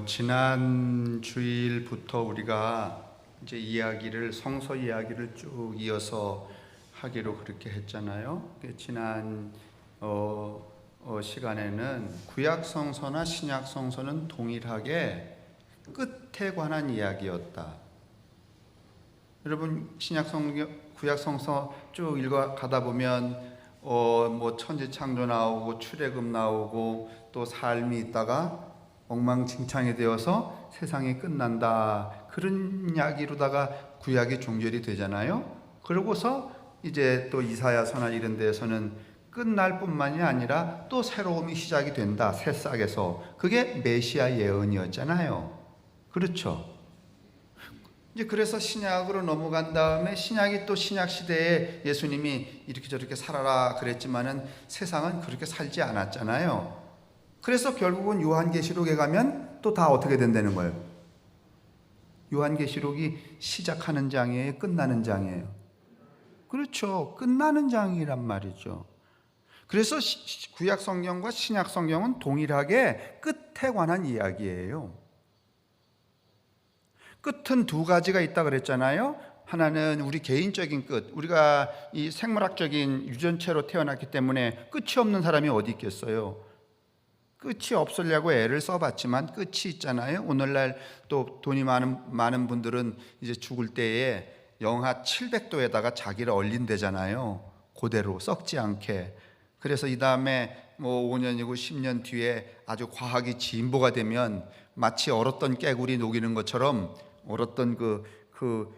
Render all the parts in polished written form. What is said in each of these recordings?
지난 주일부터 우리가 이제 성서 이야기를 쭉 이어서 하기로 그렇게 했잖아요. 지난 시간에는 구약 성서나 신약 성서는 동일하게 끝에 관한 이야기였다. 여러분 신약 성경, 구약 성서 쭉 읽어가다 보면 천지 창조 나오고 출애굽 나오고 또 삶이 있다가 엉망진창이 되어서 세상이 끝난다. 그런 이야기로다가 구약이 종결이 되잖아요. 그러고서 이제 또 이사야서나 이런 데에서는 끝날 뿐만이 아니라 또 새로움이 시작이 된다. 새싹에서. 그게 메시아 예언이었잖아요. 그렇죠. 이제 그래서 신약으로 넘어간 다음에 신약이 또 신약 시대에 예수님이 이렇게 저렇게 살아라 그랬지만은 세상은 그렇게 살지 않았잖아요. 그래서 결국은 요한계시록에 가면 또 다 어떻게 된다는 거예요? 요한계시록이 시작하는 장이에요? 끝나는 장이에요? 그렇죠. 끝나는 장이란 말이죠. 그래서 구약 성경과 신약 성경은 동일하게 끝에 관한 이야기예요. 끝은 두 가지가 있다 그랬잖아요. 하나는 우리 개인적인 끝. 우리가 이 생물학적인 유전체로 태어났기 때문에 끝이 없는 사람이 어디 있겠어요? 끝이 없으려고 애를 써봤지만 끝이 있잖아요. 오늘날 또 돈이 많은 분들은 이제 죽을 때에 영하 700도에다가 자기를 얼린대잖아요. 그대로 썩지 않게. 그래서 이 다음에 5년이고 10년 뒤에 아주 과학이 진보가 되면 마치 얼었던 깨구리 녹이는 것처럼 얼었던 그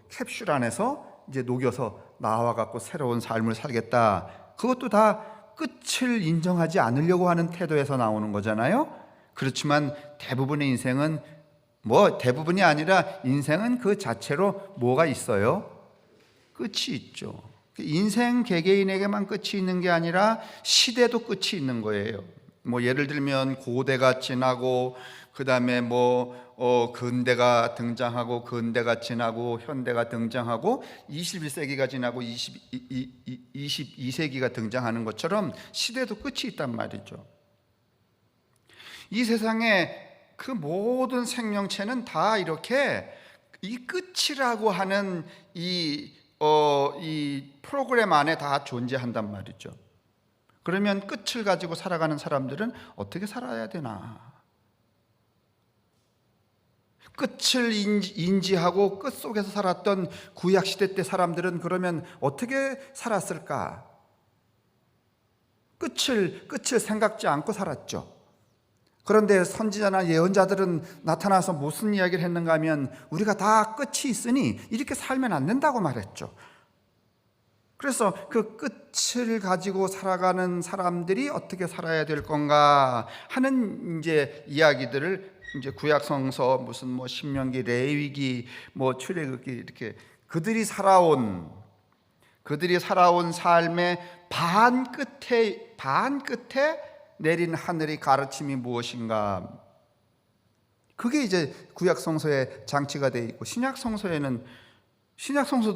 캡슐 안에서 이제 녹여서 나와갖고 새로운 삶을 살겠다. 그것도 다 끝을 인정하지 않으려고 하는 태도에서 나오는 거잖아요. 그렇지만 대부분의 인생은 대부분이 아니라 인생은 그 자체로 뭐가 있어요? 끝이 있죠. 인생 개개인에게만 끝이 있는 게 아니라 시대도 끝이 있는 거예요. 예를 들면 고대가 지나고 그다음에 근대가 등장하고 근대가 지나고 현대가 등장하고 21세기가 지나고 22세기가 등장하는 것처럼 시대도 끝이 있단 말이죠. 이 세상에 그 모든 생명체는 다 이렇게 이 끝이라고 하는 이 프로그램 안에 다 존재한단 말이죠. 그러면 끝을 가지고 살아가는 사람들은 어떻게 살아야 되나? 끝을 인지하고 끝 속에서 살았던 구약시대 때 사람들은 그러면 어떻게 살았을까? 끝을 생각지 않고 살았죠. 그런데 선지자나 예언자들은 나타나서 무슨 이야기를 했는가 하면 우리가 다 끝이 있으니 이렇게 살면 안 된다고 말했죠. 그래서 그 끝을 가지고 살아가는 사람들이 어떻게 살아야 될 건가 하는 이제 이야기들을 이제 구약 성서 신명기, 레위기, 출애굽기 이렇게 그들이 살아온 삶의 반 끝에 내린 하늘의 가르침이 무엇인가? 그게 이제 구약 성서에 장치가 되어 있고 신약 성서도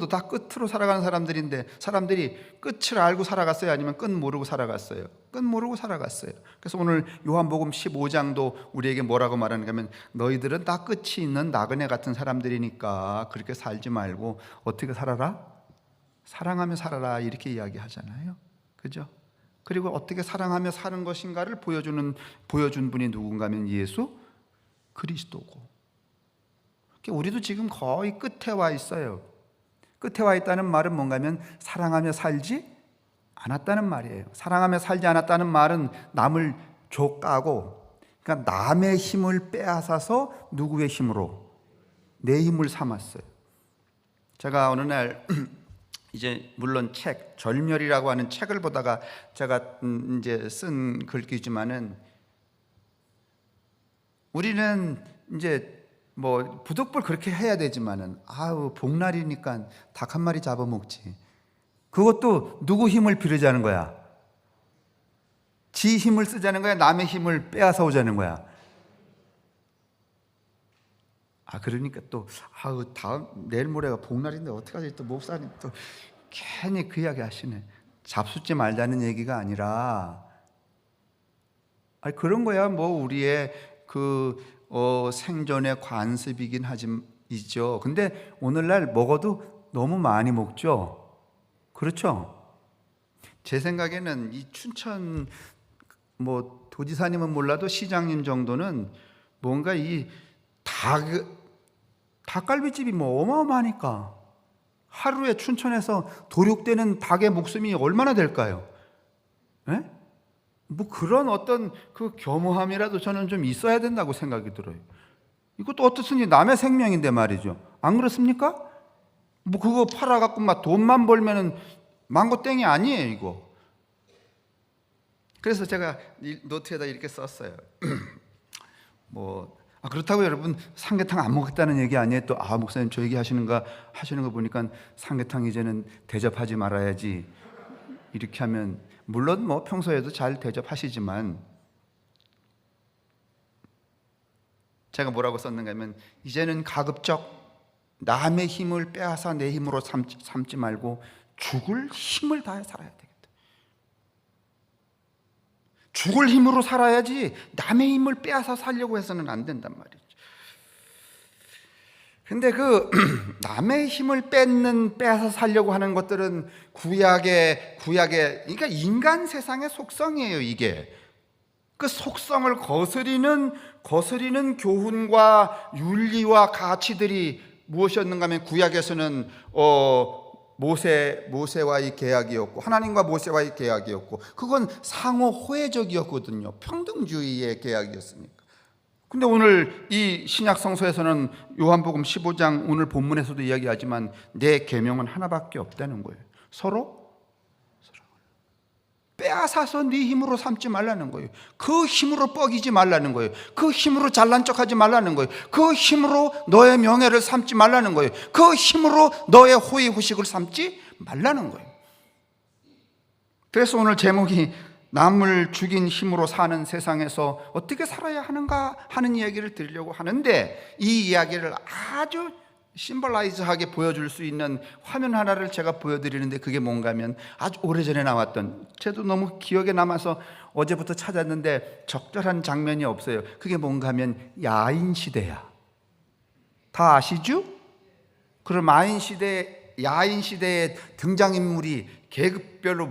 다 끝으로 살아가는 사람들인데 사람들이 끝을 알고 살아갔어요? 아니면 끝 모르고 살아갔어요? 끝 모르고 살아갔어요. 그래서 오늘 요한복음 15장도 우리에게 뭐라고 말하는가 하면 너희들은 다 끝이 있는 나그네 같은 사람들이니까 그렇게 살지 말고 어떻게 살아라? 사랑하며 살아라 이렇게 이야기하잖아요. 그죠? 그리고 어떻게 사랑하며 사는 것인가를 보여준 분이 누군가 하면 예수 그리스도고. 우리도 지금 거의 끝에 와 있어요. 끝에 와 있다는 말은 뭔가 하면 사랑하며 살지 않았다는 말이에요. 사랑하며 살지 않았다는 말은 남을 족까고, 그러니까 남의 힘을 빼앗아서 누구의 힘으로? 내 힘을 삼았어요. 제가 어느 날 이제 물론 절멸이라고 하는 책을 보다가 제가 이제 쓴 글귀지만은 우리는 이제 부득불 그렇게 해야 되지만은 복날이니까 닭 한 마리 잡아먹지. 그것도 누구 힘을 빌리자는 거야? 지 힘을 쓰자는 거야? 남의 힘을 빼앗아 오자는 거야? 그러니까 또 내일 모레가 복날인데 어떡하지? 또 목사님 또 괜히 그 이야기 하시네. 잡숫지 말자는 얘기가 아니라 그런 거야. 우리의 생존의 관습이긴 하지죠. 근데 오늘날 먹어도 너무 많이 먹죠. 그렇죠? 제 생각에는 이 춘천 도지사님은 몰라도 시장님 정도는 뭔가 이 닭갈비집이 어마어마하니까 하루에 춘천에서 도륙되는 닭의 목숨이 얼마나 될까요? 에? 그런 어떤 그 겸허함이라도 저는 좀 있어야 된다고 생각이 들어요. 이것도 어떻든지 남의 생명인데 말이죠. 안 그렇습니까? 그거 팔아갖고 막 돈만 벌면은 망고 땡이 아니에요, 이거. 그래서 제가 노트에다 이렇게 썼어요. 그렇다고 여러분 삼계탕 안 먹겠다는 얘기 아니에요. 또 목사님 저 얘기 하시는 거 보니까 삼계탕 이제는 대접하지 말아야지 이렇게 하면, 물론 평소에도 잘 대접하시지만, 제가 뭐라고 썼는가 하면, 이제는 가급적 남의 힘을 빼앗아 내 힘으로 삼지 말고 죽을 힘을 다해 살아야 되겠다. 죽을 힘으로 살아야지 남의 힘을 빼앗아 살려고 해서는 안 된단 말이죠. 근데 남의 힘을 빼앗아 살려고 하는 것들은 구약의 그러니까 인간 세상의 속성이에요, 이게. 그 속성을 거스리는 교훈과 윤리와 가치들이 무엇이었는가 하면, 구약에서는 모세와의 계약이었고, 하나님과 모세와의 계약이었고, 그건 상호 호혜적이었거든요. 평등주의의 계약이었으니까. 근데 오늘 이 신약 성서에서는 요한복음 15장 오늘 본문에서도 이야기하지만 내 계명은 하나밖에 없다는 거예요. 서로 빼앗아서 네 힘으로 삼지 말라는 거예요. 그 힘으로 뻐기지 말라는 거예요. 그 힘으로 잘난 척하지 말라는 거예요. 그 힘으로 너의 명예를 삼지 말라는 거예요. 그 힘으로 너의 호의 후식을 삼지 말라는 거예요. 그래서 오늘 제목이 남을 죽인 힘으로 사는 세상에서 어떻게 살아야 하는가 하는 이야기를 드리려고 하는데, 이 이야기를 아주 심벌라이즈하게 보여줄 수 있는 화면 하나를 제가 보여드리는데, 그게 뭔가 하면 아주 오래전에 나왔던, 저도 너무 기억에 남아서 어제부터 찾았는데 적절한 장면이 없어요. 그게 뭔가 하면 야인시대야. 다 아시죠? 그럼 야인시대의 등장인물이 계급별로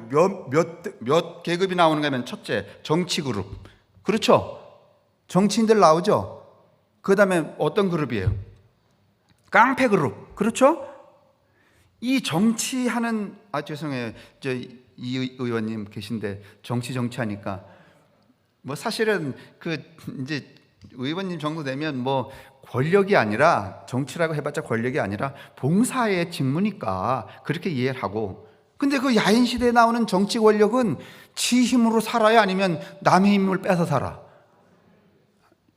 몇 계급이 나오는가 하면, 첫째 정치그룹, 그렇죠? 정치인들 나오죠? 그 다음에 어떤 그룹이에요? 깡패 그룹, 그렇죠? 이 정치하는, 죄송해요, 이 의원님 계신데 정치하니까 사실은 이제 의원님 정도 되면 권력이 아니라, 정치라고 해봤자 권력이 아니라 봉사의 직무니까 그렇게 이해를 하고, 근데 그 야인 시대에 나오는 정치 권력은 지 힘으로 살아야, 아니면 남의 힘을 빼서 살아?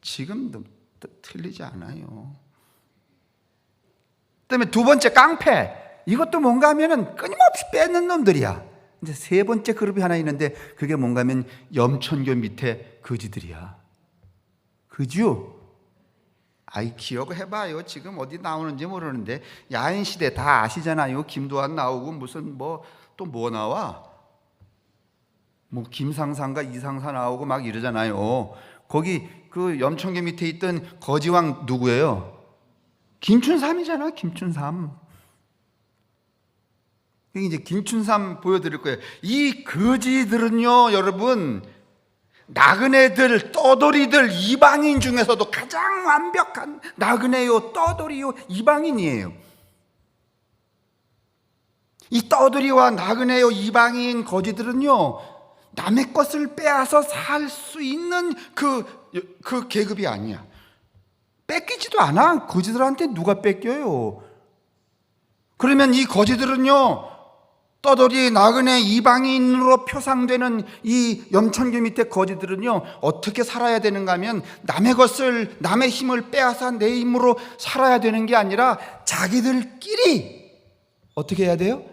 지금도 틀리지 않아요. 그다음에 두 번째 깡패, 이것도 뭔가 하면은 끊임없이 뺏는 놈들이야. 이제 세 번째 그룹이 하나 있는데, 그게 뭔가 하면 염천교 밑에 거지들이야. 그죠? 기억을 해봐요. 지금 어디 나오는지 모르는데 야인시대 다 아시잖아요. 김도환 나오고 무슨 또 나와? 김상사인가 이상사 나오고 막 이러잖아요. 거기 그 염천교 밑에 있던 거지왕 누구예요? 김춘삼이잖아. 김춘삼. 이제 김춘삼 보여드릴 거예요. 이 거지들은요, 여러분, 나그네들, 떠돌이들, 이방인 중에서도 가장 완벽한 나그네요, 떠돌이요, 이방인이에요. 이 떠돌이와 나그네요, 이방인 거지들은요, 남의 것을 빼앗아 살 수 있는 그 계급이 아니야. 뺏기지도 않아. 거지들한테 누가 뺏겨요? 그러면 이 거지들은요, 떠돌이, 나그네, 이방인으로 표상되는 이 염천교 밑에 거지들은요, 어떻게 살아야 되는가 하면, 남의 것을, 남의 힘을 빼앗아 내 힘으로 살아야 되는 게 아니라 자기들끼리 어떻게 해야 돼요?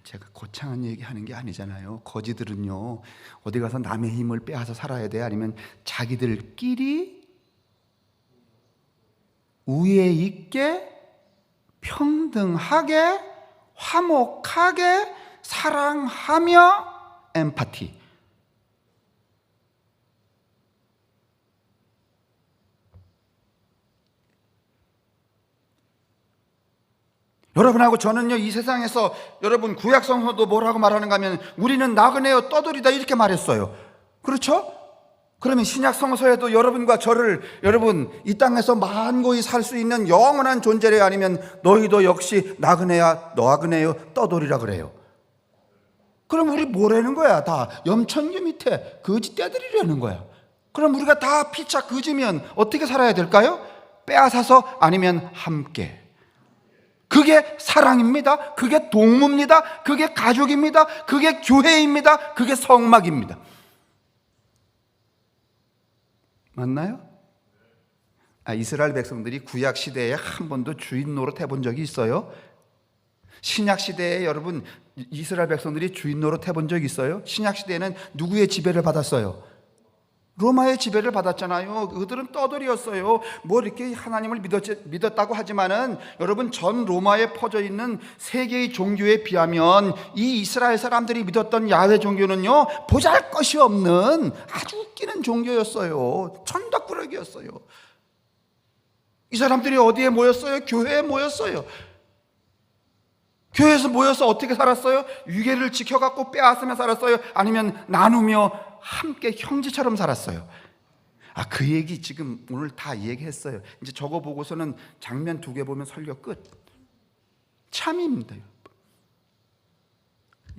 제가 거창한 얘기 하는 게 아니잖아요. 거지들은요, 어디 가서 남의 힘을 빼앗아 살아야 돼? 아니면 자기들끼리 우애 있게, 평등하게, 화목하게 사랑하며, 엠파티. 여러분하고 저는요, 이 세상에서 여러분 구약 성서도 뭐라고 말하는가 하면 우리는 나그네요 떠돌이다 이렇게 말했어요. 그렇죠? 그러면 신약 성서에도 여러분과 저를 여러분 이 땅에서 만고히 살 수 있는 영원한 존재래, 아니면 너희도 역시 나그네야 너그네요 떠돌이라 그래요. 그럼 우리 뭐라는 거야? 다 염천류 밑에 거지 떼들이라는 거야. 그럼 우리가 다 피차 거지면 어떻게 살아야 될까요? 빼앗아서, 아니면 함께. 그게 사랑입니다. 그게 동무입니다. 그게 가족입니다. 그게 교회입니다. 그게 성막입니다. 맞나요? 이스라엘 백성들이 구약 시대에 한 번도 주인 노릇 해본 적이 있어요? 신약 시대에 여러분 이스라엘 백성들이 주인 노릇 해본 적이 있어요? 신약 시대에는 누구의 지배를 받았어요? 로마의 지배를 받았잖아요. 그들은 떠돌이였어요. 뭐 이렇게 하나님을 믿었다고 하지만은 여러분 전 로마에 퍼져 있는 세계의 종교에 비하면 이 이스라엘 사람들이 믿었던 야훼 종교는요, 보잘것이 없는 아주 웃기는 종교였어요. 천덕꾸러기였어요. 이 사람들이 어디에 모였어요? 교회에 모였어요. 교회에서 모여서 어떻게 살았어요? 유계를 지켜갖고 빼앗으며 살았어요? 아니면 나누며 함께 형제처럼 살았어요? 그 얘기 지금 오늘 다 얘기했어요. 이제 저거 보고서는 장면 2개 보면 설교 끝. 참입니다.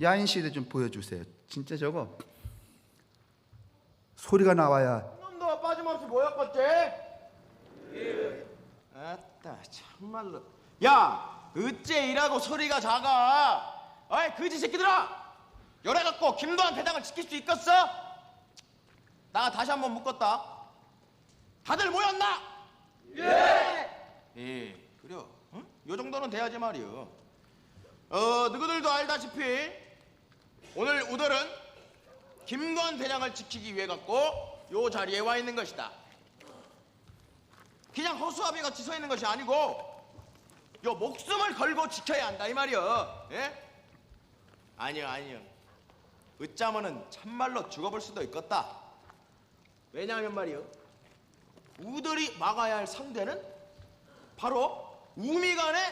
야인 시대 좀 보여주세요. 진짜 저거 소리가 나와야. 놈도 빠짐없이 모였겠지? 아따 참말로. 야, 어째 이라고 소리가 작아? 어이 거지 새끼들아, 열애갖고 김도한 대장을 지킬 수 있겠어? 나 다시 한번 묻겠다. 다들 모였나? 예. 그래. 응? 요 정도는 돼야지 말이요. 너희들도 알다시피 오늘 우들은 김도한 대장을 지키기 위해 갖고 요 자리에 와 있는 것이다. 그냥 허수아비 같이 서 있는 것이 아니고 요 목숨을 걸고 지켜야 한다 이 말이여. 예? 아니요. 어쩌면은 참말로 죽어볼 수도 있겠다. 왜냐하면 말이요, 우들이 막아야 할 상대는 바로 우미간의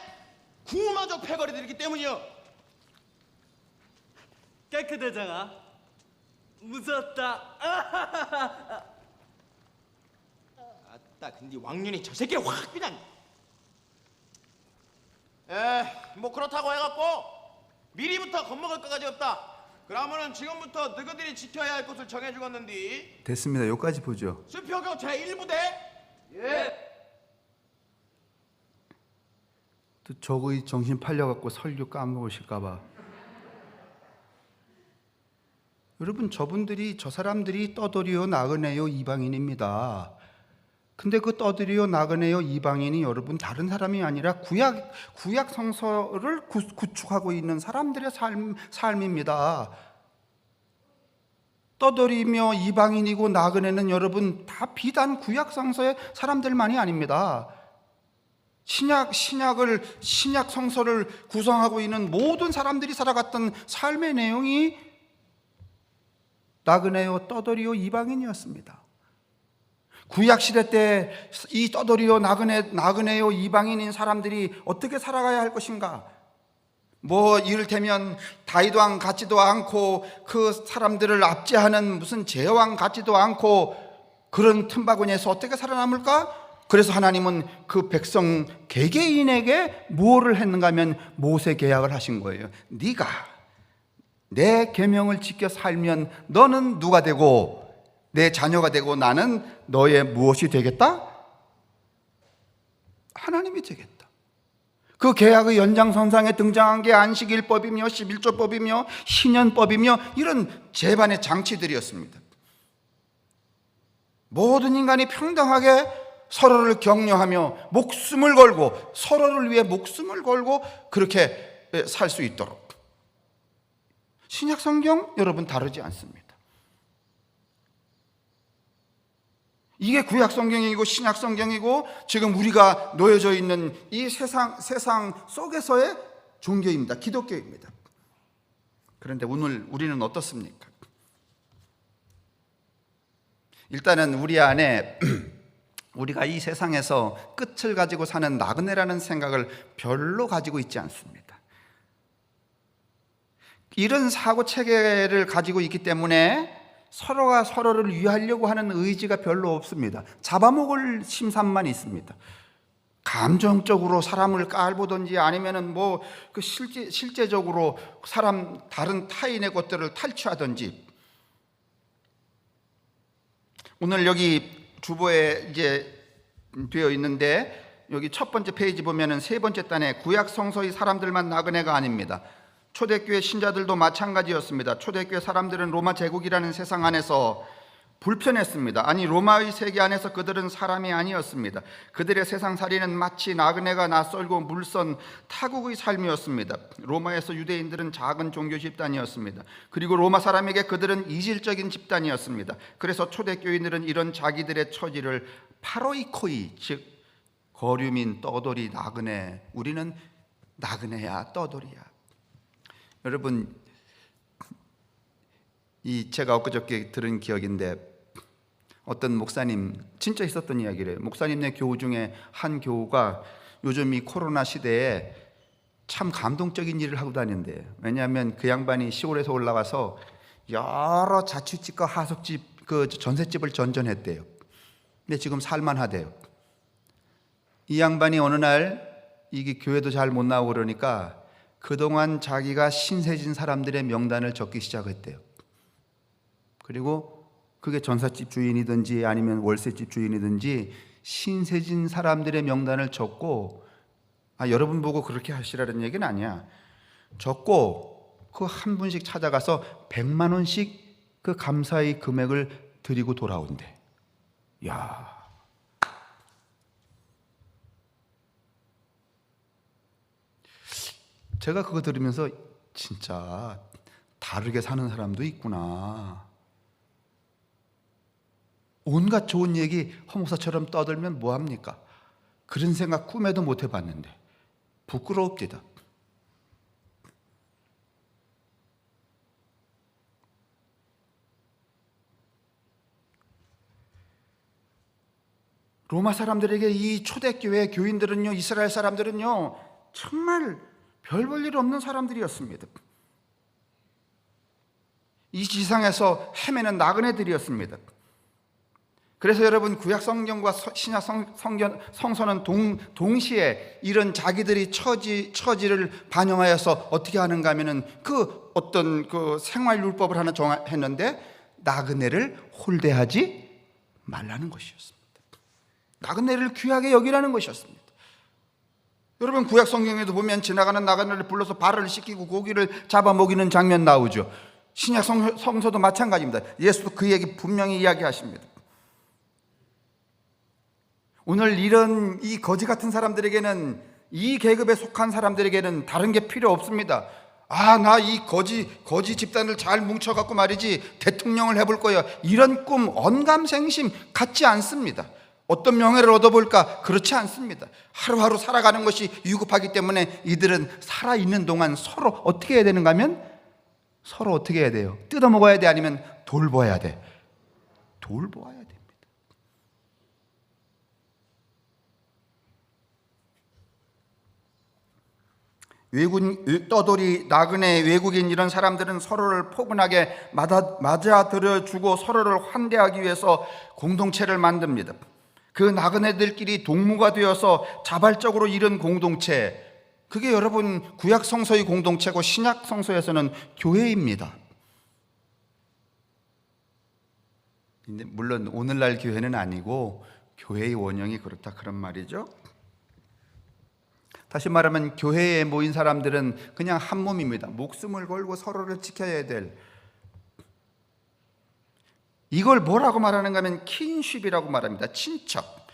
구마적 패거리들이기 때문이요. 깨끗 대장아, 무섭다. 아따, 근데 왕년이 저 새끼를 확 그냥. 뭐 그렇다고 해갖고 미리부터 겁먹을 것까지 없다. 그러면은 지금부터 너희들이 지켜야 할 곳을 정해주겠는데. 됐습니다. 여기까지 보죠. 수표교 제1부대. 또 저거의 정신 팔려갖고 설교 까먹으실까봐. 여러분 저 사람들이 떠돌이요 나그네요 이방인입니다. 근데 그 떠들이요 나그네요 이방인이 여러분 다른 사람이 아니라 구약 성서를 구축하고 있는 사람들의 삶입니다. 떠돌이며 이방인이고 나그네는 여러분 다 비단 구약 성서의 사람들만이 아닙니다. 신약 성서를 구성하고 있는 모든 사람들이 살아갔던 삶의 내용이 나그네요 떠돌이요 이방인이었습니다. 구약 시대 때 이 떠돌이요 나그네요 이방인인 사람들이 어떻게 살아가야 할 것인가? 뭐 이를테면 다윗 왕 같지도 않고 그 사람들을 압제하는 무슨 제왕 같지도 않고 그런 틈바구니에서 어떻게 살아남을까? 그래서 하나님은 그 백성 개개인에게 무엇을 했는가 하면 모세 계약을 하신 거예요. 네가 내 계명을 지켜 살면 너는 누가 되고 내 자녀가 되고 나는 너의 무엇이 되겠다? 하나님이 되겠다. 그 계약의 연장선상에 등장한 게 안식일법이며 11조법이며 신년법이며 이런 제반의 장치들이었습니다. 모든 인간이 평등하게 서로를 격려하며 목숨을 걸고 서로를 위해 목숨을 걸고 그렇게 살 수 있도록. 신약 성경 여러분 다르지 않습니다. 이게 구약 성경이고 신약 성경이고 지금 우리가 놓여져 있는 이 세상 속에서의 종교입니다. 기독교입니다. 그런데 오늘 우리는 어떻습니까? 일단은 우리 안에 우리가 이 세상에서 끝을 가지고 사는 나그네라는 생각을 별로 가지고 있지 않습니다. 이런 사고 체계를 가지고 있기 때문에 서로가 서로를 위하려고 하는 의지가 별로 없습니다. 잡아먹을 심산만 있습니다. 감정적으로 사람을 깔보든지 아니면은 그 실제적으로 다른 타인의 것들을 탈취하든지. 오늘 여기 주보에 이제 되어 있는데 여기 첫 번째 페이지 보면은 세 번째 단에 구약 성서의 사람들만 나그네가 아닙니다. 초대교회 신자들도 마찬가지였습니다. 초대교회 사람들은 로마 제국이라는 세상 안에서 불편했습니다. 아니, 로마의 세계 안에서 그들은 사람이 아니었습니다. 그들의 세상살이는 마치 나그네가 낯설고 물선 타국의 삶이었습니다. 로마에서 유대인들은 작은 종교 집단이었습니다. 그리고 로마 사람에게 그들은 이질적인 집단이었습니다. 그래서 초대교인들은 이런 자기들의 처지를 파로이코이, 즉 거류민, 떠돌이, 나그네, 우리는 나그네야, 떠돌이야. 여러분, 제가 엊그저께 들은 기억인데 어떤 목사님, 진짜 있었던 이야기래요. 목사님네 교우 중에 한 교우가 요즘 이 코로나 시대에 참 감동적인 일을 하고 다닌대요. 왜냐하면 그 양반이 시골에서 올라가서 여러 자취집과 하숙집, 그 전셋집을 전전했대요. 근데 지금 살만하대요. 이 양반이 어느 날 이게 교회도 잘 못 나오고 그러니까 그동안 자기가 신세진 사람들의 명단을 적기 시작했대요. 그리고 그게 전셋집 주인이든지 아니면 월세집 주인이든지 신세진 사람들의 명단을 적고, 여러분 보고 그렇게 하시라는 얘기는 아니야. 적고 그 한 분씩 찾아가서 100만 원씩 그 감사의 금액을 드리고 돌아온대. 야, 제가 그거 들으면서 진짜 다르게 사는 사람도 있구나. 온갖 좋은 얘기 허목사처럼 떠들면 뭐합니까? 그런 생각 꿈에도 못 해봤는데 부끄러웁니다. 로마 사람들에게 이 초대교회 교인들은요, 이스라엘 사람들은요, 정말 별 볼 일 없는 사람들이었습니다. 이 지상에서 헤매는 나그네들이었습니다. 그래서 여러분, 구약 성경과 신약 성서는 동시에 이런 자기들이 처지를 반영하여서 어떻게 하는가 하면은 그 어떤 그 생활 율법을 하나 정했는데 나그네를 홀대하지 말라는 것이었습니다. 나그네를 귀하게 여기라는 것이었습니다. 여러분, 구약 성경에도 보면 지나가는 나그네를 불러서 발을 씻기고 고기를 잡아 먹이는 장면 나오죠. 신약 성서도 마찬가지입니다. 예수도 그 얘기 분명히 이야기하십니다. 오늘 이런 이 거지 같은 사람들에게는, 이 계급에 속한 사람들에게는 다른 게 필요 없습니다. 나 이 거지 집단을 잘 뭉쳐갖고 말이지 대통령을 해볼 거야, 이런 꿈, 언감생심 갖지 않습니다. 어떤 명예를 얻어볼까? 그렇지 않습니다. 하루하루 살아가는 것이 위급하기 때문에 이들은 살아있는 동안 서로 어떻게 해야 되는가 하면, 서로 어떻게 해야 돼요? 뜯어먹어야 돼? 아니면 돌보아야 돼? 돌보아야 됩니다. 떠돌이, 나그네, 외국인, 이런 사람들은 서로를 포근하게 맞아들여주고 서로를 환대하기 위해서 공동체를 만듭니다. 그 나그네들끼리 동무가 되어서 자발적으로 이룬 공동체, 그게 여러분 구약 성서의 공동체고 신약 성서에서는 교회입니다. 근데 물론 오늘날 교회는 아니고 교회의 원형이 그렇다, 그런 말이죠. 다시 말하면 교회에 모인 사람들은 그냥 한 몸입니다. 목숨을 걸고 서로를 지켜야 될, 이걸 뭐라고 말하는가 하면 킨쉽이라고 말합니다. 친척.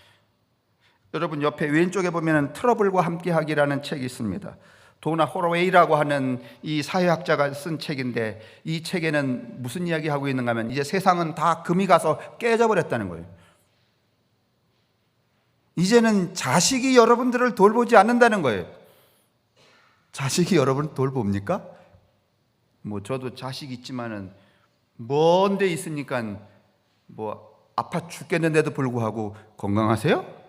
여러분 옆에 왼쪽에 보면 트러블과 함께하기라는 책이 있습니다. 도나 호로웨이라고 하는 이 사회학자가 쓴 책인데, 이 책에는 무슨 이야기 하고 있는가 하면 이제 세상은 다 금이 가서 깨져버렸다는 거예요. 이제는 자식이 여러분들을 돌보지 않는다는 거예요. 자식이 여러분 돌봅니까? 저도 자식 있지만은 먼 데 있으니까 아파 죽겠는데도 불구하고 건강하세요?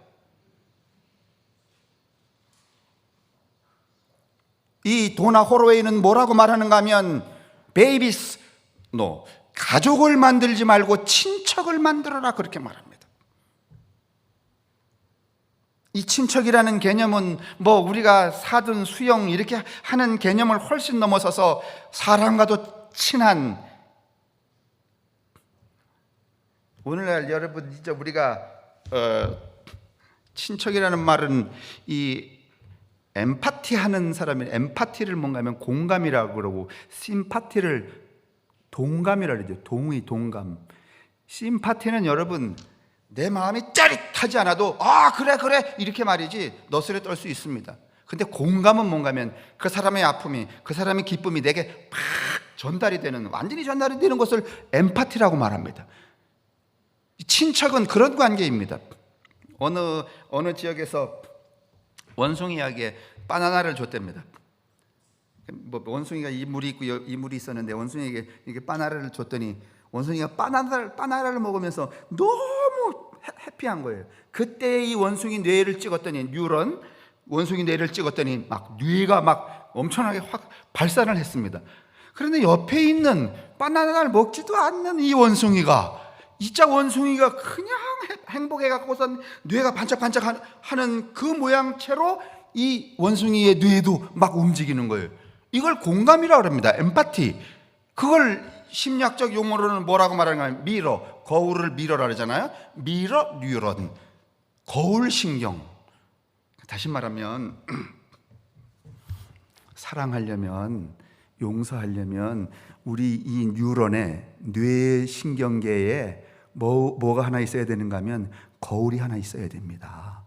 이 도나 호로웨이는 뭐라고 말하는가 하면 베이비스 노 가족을 만들지 말고 친척을 만들어라 그렇게 말합니다. 이 친척이라는 개념은 뭐 우리가 사돈, 수영 이렇게 하는 개념을 훨씬 넘어서서 사람과도 친한, 오늘날 여러분 이제 우리가 친척이라는 말은 이 엠파티하는 사람이, 엠파티를 뭔가 하면 공감이라고 그러고 심파티를 동감이라고 그러죠. 동의, 동감. 심파티는 여러분 내 마음이 짜릿하지 않아도 그래 이렇게 말이지 너스레 떨 수 있습니다. 근데 공감은 뭔가 하면 그 사람의 아픔이, 그 사람의 기쁨이 내게 팍 전달이 되는, 완전히 전달이 되는 것을 엠파티라고 말합니다. 친척은 그런 관계입니다. 어느 지역에서 원숭이에게 바나나를 줬답니다. 뭐 원숭이가 이 물이 있고 이 물이 있었는데 원숭이에게 이게 바나나를 줬더니 원숭이가 바나나를 먹으면서 너무 해피한 거예요. 그때 이 원숭이 뇌를 찍었더니 원숭이 뇌를 찍었더니 막 뇌가 막 엄청나게 확 발산을 했습니다. 그런데 옆에 있는 바나나를 먹지도 않는 이 원숭이가 그냥 행복해 갖고선 뇌가 반짝반짝하는 그 모양체로 이 원숭이의 뇌도 막 움직이는 거예요. 이걸 공감이라고 합니다. 엠파티. 그걸 심리학적 용어로는 뭐라고 말하는 미러, 거울을 미러라 그러잖아요. 미러 뉴런, 거울 신경. 다시 말하면 사랑하려면, 용서하려면 우리 이 뉴런의 뇌 신경계에 뭐가 하나 있어야 되는가 하면 거울이 하나 있어야 됩니다.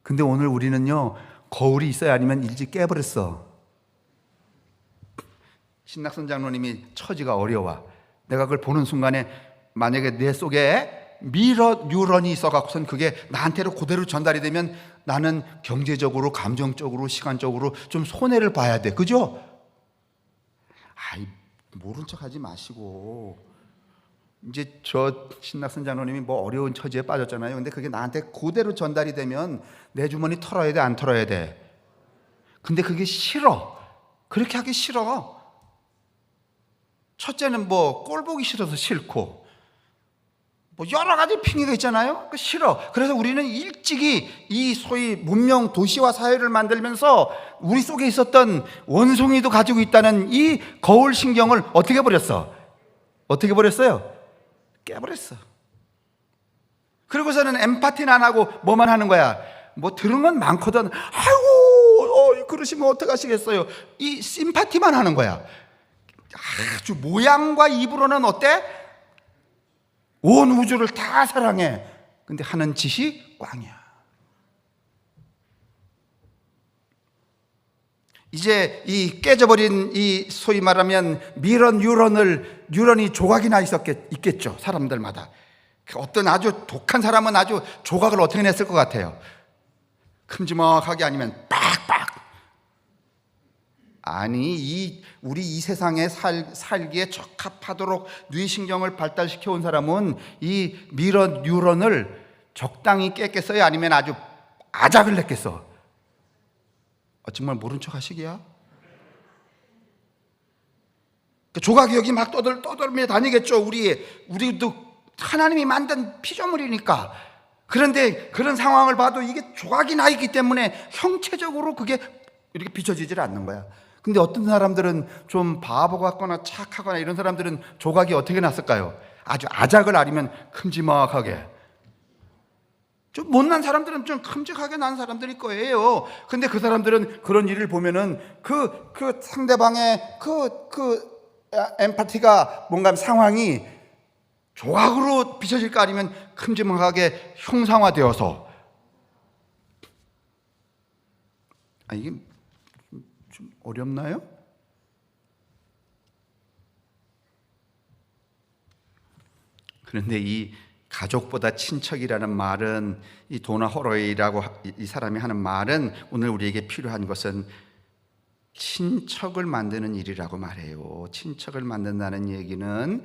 근데 오늘 우리는요, 거울이 있어야 아니면 일찍 깨버렸어. 신낙선 장로님이 처지가 어려워. 내가 그걸 보는 순간에 만약에 내 속에 미러 뉴런이 있어갖고선 그게 나한테로 그대로 전달이 되면 나는 경제적으로, 감정적으로, 시간적으로 좀 손해를 봐야 돼. 그죠? 모른 척 하지 마시고. 이제 저 신낙선 장로님이 뭐 어려운 처지에 빠졌잖아요. 근데 그게 나한테 그대로 전달이 되면 내 주머니 털어야 돼, 안 털어야 돼? 근데 그게 싫어. 그렇게 하기 싫어. 첫째는 뭐 꼴 보기 싫어서 싫고, 뭐 여러 가지 핑계가 있잖아요. 싫어. 그래서 우리는 일찍이 이 소위 문명 도시화 사회를 만들면서 우리 속에 있었던 원숭이도 가지고 있다는 이 거울 신경을 어떻게 버렸어? 어떻게 버렸어요? 깨버렸어. 그리고서는 엠파티는 안 하고 뭐만 하는 거야? 뭐 들은 건 많거든. 아이고 그러시면 어떡하시겠어요? 이 심파티만 하는 거야. 아주 모양과 입으로는 어때? 온 우주를 다 사랑해. 근데 하는 짓이 꽝이야. 이제 이 깨져버린 이 소위 말하면 뉴런이 조각이나 있겠죠. 사람들마다. 어떤 아주 독한 사람은 아주 조각을 어떻게 냈을 것 같아요? 큼지막하게 아니면 빡빡. 아니 우리 이 세상에 살기에 적합하도록 뇌신경을 발달시켜 온 사람은 이 뉴런을 적당히 깼겠어요? 아니면 아주 아작을 냈겠어? 정말 모른 척 하시기야? 조각이 여기 막 떠돌며 다니겠죠. 우리도 하나님이 만든 피조물이니까. 그런데 그런 상황을 봐도 이게 조각이 나 있기 때문에 형체적으로 그게 이렇게 비춰지질 않는 거야. 근데 어떤 사람들은 좀 바보 같거나 착하거나 이런 사람들은 조각이 어떻게 났을까요? 아주 아작을 아니면 큼지막하게. 좀 못난 사람들은 좀 큼직하게 난 사람들일 거예요. 근데 그 사람들은 그런 일을 보면은 그 상대방의 엠파티가 뭔가 상황이 조각으로 비춰질까 아니면 큼지막하게 형상화되어서. 이게 좀 어렵나요? 그런데 이 가족보다 친척이라는 말은, 이 도나 호로웨이라고 이 사람이 하는 말은 오늘 우리에게 필요한 것은 친척을 만드는 일이라고 말해요. 친척을 만든다는 얘기는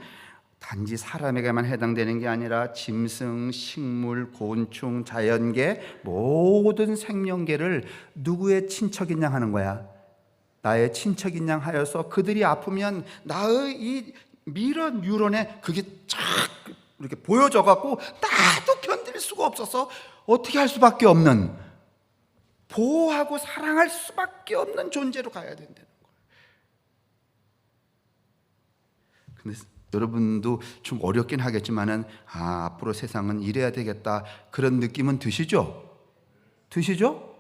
단지 사람에게만 해당되는 게 아니라 짐승, 식물, 곤충, 자연계 모든 생명계를 누구의 친척인 양 하는 거야? 나의 친척인 양 하여서 그들이 아프면 나의 이 미련 뉴런에 그게 쫙 이렇게 보여져 갖고 나도 견딜 수가 없어서 어떻게 할 수밖에 없는, 보호하고 사랑할 수밖에 없는 존재로 가야 된다는 거예요. 근데 여러분도 좀 어렵긴 하겠지만은 앞으로 세상은 이래야 되겠다 그런 느낌은 드시죠? 드시죠?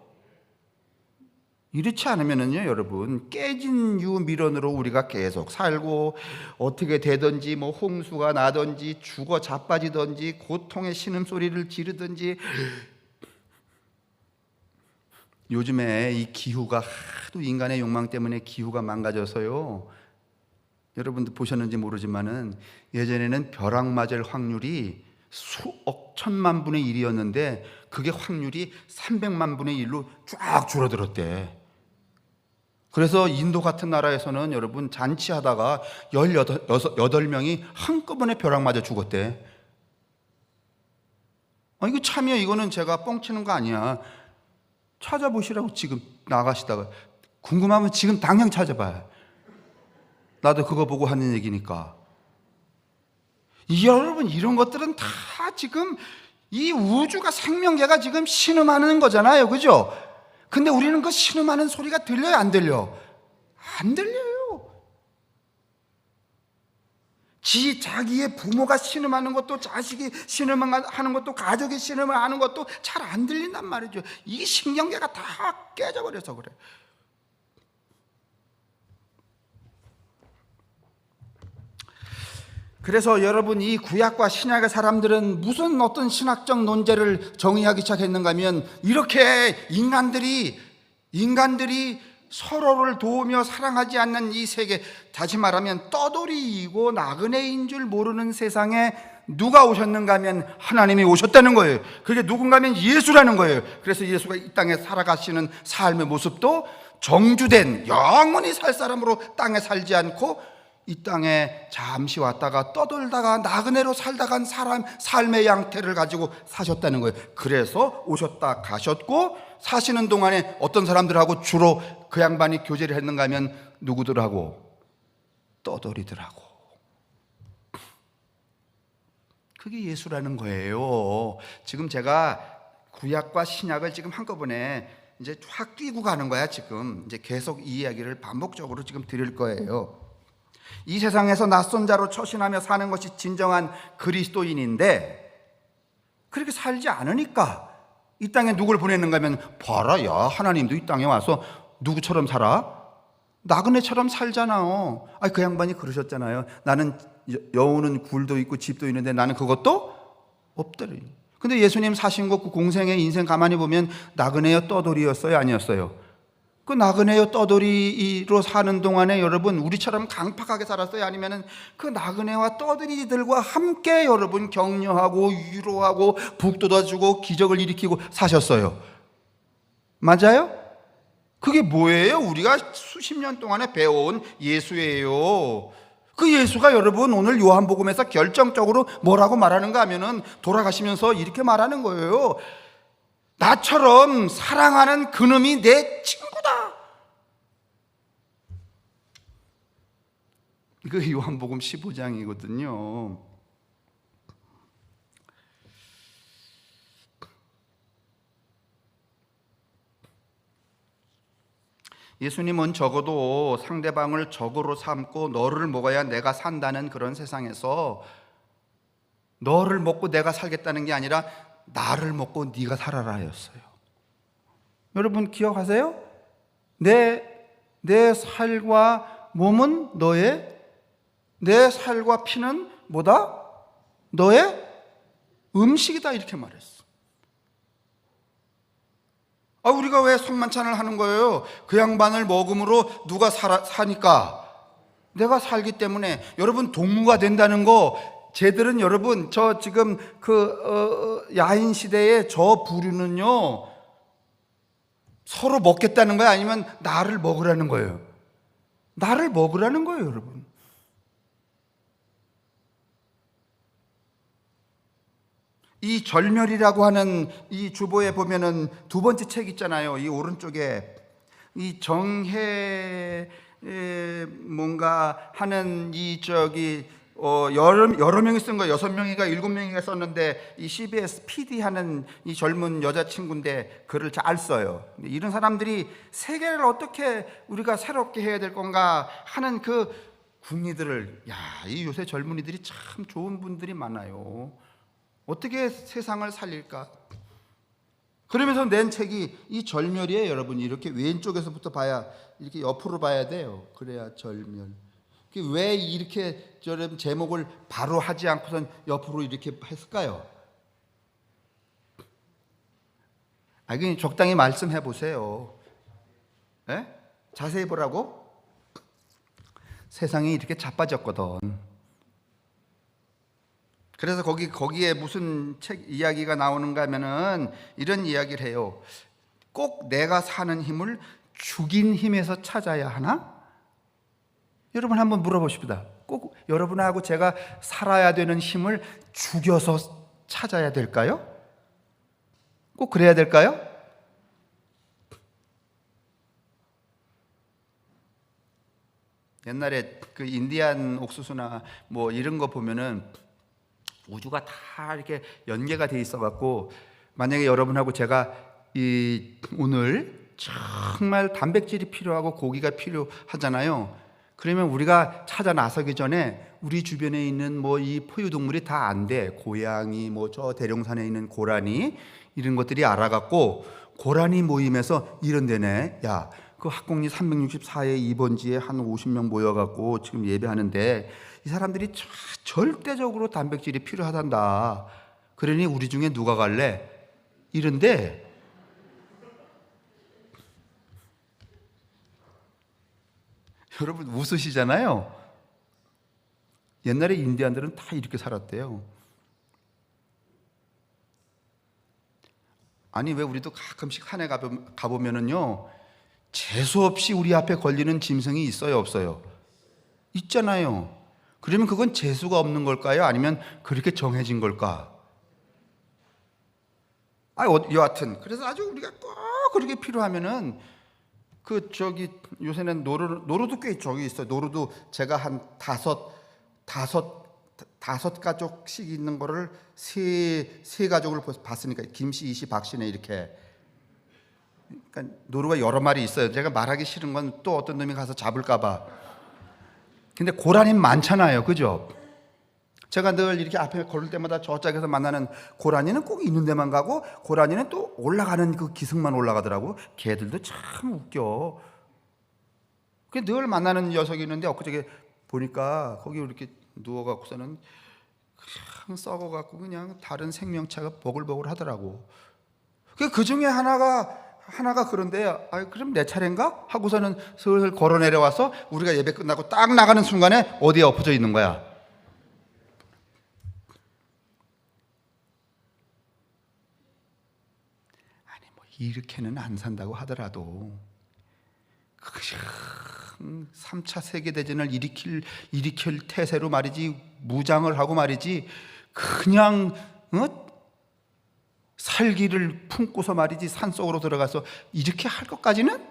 이렇지 않으면은요, 여러분, 깨진 유미련으로 우리가 계속 살고 어떻게 되든지 뭐 홍수가 나든지 죽어 자빠지든지 고통의 신음소리를 지르든지, 요즘에 이 기후가 하도 인간의 욕망 때문에 기후가 망가져서요, 여러분도 보셨는지 모르지만은 예전에는 벼락 맞을 확률이 수억 천만 분의 1이었는데 그게 확률이 300만 분의 1로 쫙 줄어들었대. 그래서 인도 같은 나라에서는 여러분 잔치하다가 18명이 한꺼번에 벼락 맞아 죽었대. 이거 참이야. 이거는 제가 뻥치는 거 아니야. 찾아보시라고. 지금 나가시다가 궁금하면 지금 당장 찾아봐요. 나도 그거 보고 하는 얘기니까. 여러분, 이런 것들은 다 지금 이 우주가, 생명계가 지금 신음하는 거잖아요, 그죠? 근데 우리는 그 신음하는 소리가 들려요, 안 들려? 안 들려요. 자기의 부모가 신음하는 것도, 자식이 신음하는 것도, 가족이 신음하는 것도 잘 안 들린단 말이죠. 이 신경계가 다 깨져버려서 그래. 그래서 여러분, 이 구약과 신약의 사람들은 무슨 어떤 신학적 논제를 정의하기 시작했는가 하면, 이렇게 인간들이 서로를 도우며 사랑하지 않는 이 세계, 다시 말하면 떠돌이이고 나그네인 줄 모르는 세상에 누가 오셨는가 하면 하나님이 오셨다는 거예요. 그게 누군가 하면 예수라는 거예요. 그래서 예수가 이 땅에 살아가시는 삶의 모습도 정주된, 영원히 살 사람으로 땅에 살지 않고 이 땅에 잠시 왔다가 떠돌다가 나그네로 살다간 사람 삶의 양태를 가지고 사셨다는 거예요. 그래서 오셨다 가셨고, 사시는 동안에 어떤 사람들하고 주로 그 양반이 교제를 했는가 하면 누구들하고? 떠돌이들하고. 그게 예수라는 거예요. 지금 제가 구약과 신약을 지금 한꺼번에 이제 확 끼고 가는 거야. 지금 이제 계속 이 이야기를 반복적으로 지금 드릴 거예요. 이 세상에서 낯선 자로 처신하며 사는 것이 진정한 그리스도인인데, 그렇게 살지 않으니까 이 땅에 누굴 보냈는가 하면, 봐라, 야, 하나님도 이 땅에 와서 누구처럼 살아? 나그네처럼 살잖아. 그 양반이 그러셨잖아요. 나는 여우는 굴도 있고 집도 있는데 나는 그것도 없더래. 근데 예수님 사신 것, 그 공생의 인생 가만히 보면 나그네여 떠돌이였어요, 아니었어요? 그 나그네여 떠돌이로 사는 동안에 여러분, 우리처럼 강팍하게 살았어요? 아니면은 그 나그네와 떠돌이들과 함께 여러분 격려하고 위로하고 북돋아주고 기적을 일으키고 사셨어요? 맞아요? 그게 뭐예요? 우리가 수십 년 동안에 배워온 예수예요. 그 예수가 여러분 오늘 요한복음에서 결정적으로 뭐라고 말하는가 하면은, 돌아가시면서 이렇게 말하는 거예요. 나처럼 사랑하는 그놈이 내 친구다. 이거 요한복음 15장이거든요. 예수님은 적어도 상대방을 적으로 삼고 너를 먹어야 내가 산다는 그런 세상에서 너를 먹고 내가 살겠다는 게 아니라 나를 먹고 네가 살아라 하였어요. 여러분 기억하세요? 내 살과 몸은 너의, 내 살과 피는 뭐다? 너의 음식이다, 이렇게 말했어. 우리가 왜 성만찬을 하는 거예요? 그 양반을 먹음으로 누가 사니까? 내가 살기 때문에. 여러분, 동무가 된다는 거, 쟤들은 여러분, 저 지금 야인 시대에 저 부류는요, 서로 먹겠다는 거야? 아니면 나를 먹으라는 거예요? 나를 먹으라는 거예요, 여러분. 이 절멸이라고 하는 이 주보에 보면은 두 번째 책 있잖아요. 이 오른쪽에 이 정해 뭔가 하는 이 여러 명이 쓴 거 6명이가 7명이가 썼는데 이 CBS PD 하는 이 젊은 여자친구인데 글을 잘 써요. 이런 사람들이 세계를 어떻게 우리가 새롭게 해야 될 건가 하는 그 궁리들을, 이 요새 젊은이들이 참 좋은 분들이 많아요. 어떻게 세상을 살릴까? 그러면서 낸 책이 이 절멸이에요. 여러분, 이렇게 왼쪽에서부터 봐야, 이렇게 옆으로 봐야 돼요. 그래야 절멸. 왜 이렇게 저런 제목을 바로 하지 않고선 옆으로 이렇게 했을까요? 그냥 적당히 말씀해 보세요. 예? 자세히 보라고? 세상이 이렇게 자빠졌거든. 그래서 거기에 무슨 책 이야기가 나오는가 하면은 이런 이야기를 해요. 꼭 내가 사는 힘을 죽인 힘에서 찾아야 하나? 여러분 한번 물어보십시다. 꼭 여러분하고 제가 살아야 되는 힘을 죽여서 찾아야 될까요? 꼭 그래야 될까요? 옛날에 그 인디안 옥수수나 뭐 이런 거 보면은 우주가 다 이렇게 연계가 돼 있어 갖고, 만약에 여러분하고 제가 오늘 정말 단백질이 필요하고 고기가 필요하잖아요. 그러면 우리가 찾아 나서기 전에 우리 주변에 있는 뭐 이 포유동물이 다 안 돼. 고양이, 뭐 저 대룡산에 있는 고라니, 이런 것들이 알아갖고 고라니 모임에서 이런 데네. 야, 그 학곡리 364의 2번지에 한 50명 모여갖고 지금 예배하는데 이 사람들이 절대적으로 단백질이 필요하단다. 그러니 우리 중에 누가 갈래? 이런데 여러분 웃으시잖아요. 옛날에 인디안들은 다 이렇게 살았대요. 아니 왜 우리도 가끔씩 산에 가보면은요, 재수없이 우리 앞에 걸리는 짐승이 있어요, 없어요? 있잖아요. 그러면 그건 재수가 없는 걸까요? 아니면 그렇게 정해진 걸까? 여하튼 그래서 아주 우리가 꼭 그렇게 필요하면은 요새는 노루도 꽤 저기 있어요. 노루도 제가 한 다섯 가족씩 있는 거를 세 가족을 봤으니까, 김씨, 이씨, 박씨네 이렇게. 그러니까 노루가 여러 마리 있어요. 제가 말하기 싫은 건 또 어떤 놈이 가서 잡을까 봐. 근데 고라니 많잖아요. 그죠? 제가 늘 이렇게 앞에 걸을 때마다 저짝에서 만나는 고라니는 꼭 있는 데만 가고, 고라니는 또 올라가는 그 기슭만 올라가더라고. 걔들도 참 웃겨. 늘 만나는 녀석이 있는데 엊그저께 보니까 거기 이렇게 누워갖고서는 그냥 썩어갖고 그냥 다른 생명체가 보글보글 하더라고. 그 중에 하나가 그런데 그럼 내 차례인가? 하고서는 슬슬 걸어 내려와서 우리가 예배 끝나고 딱 나가는 순간에 어디에 엎어져 있는 거야. 아니 뭐 이렇게는 안 산다고 하더라도 3차 세계대전을 일으킬 태세로 말이지, 무장을 하고 말이지, 그냥 살기를 품고서 말이지 산속으로 들어가서 이렇게 할 것까지는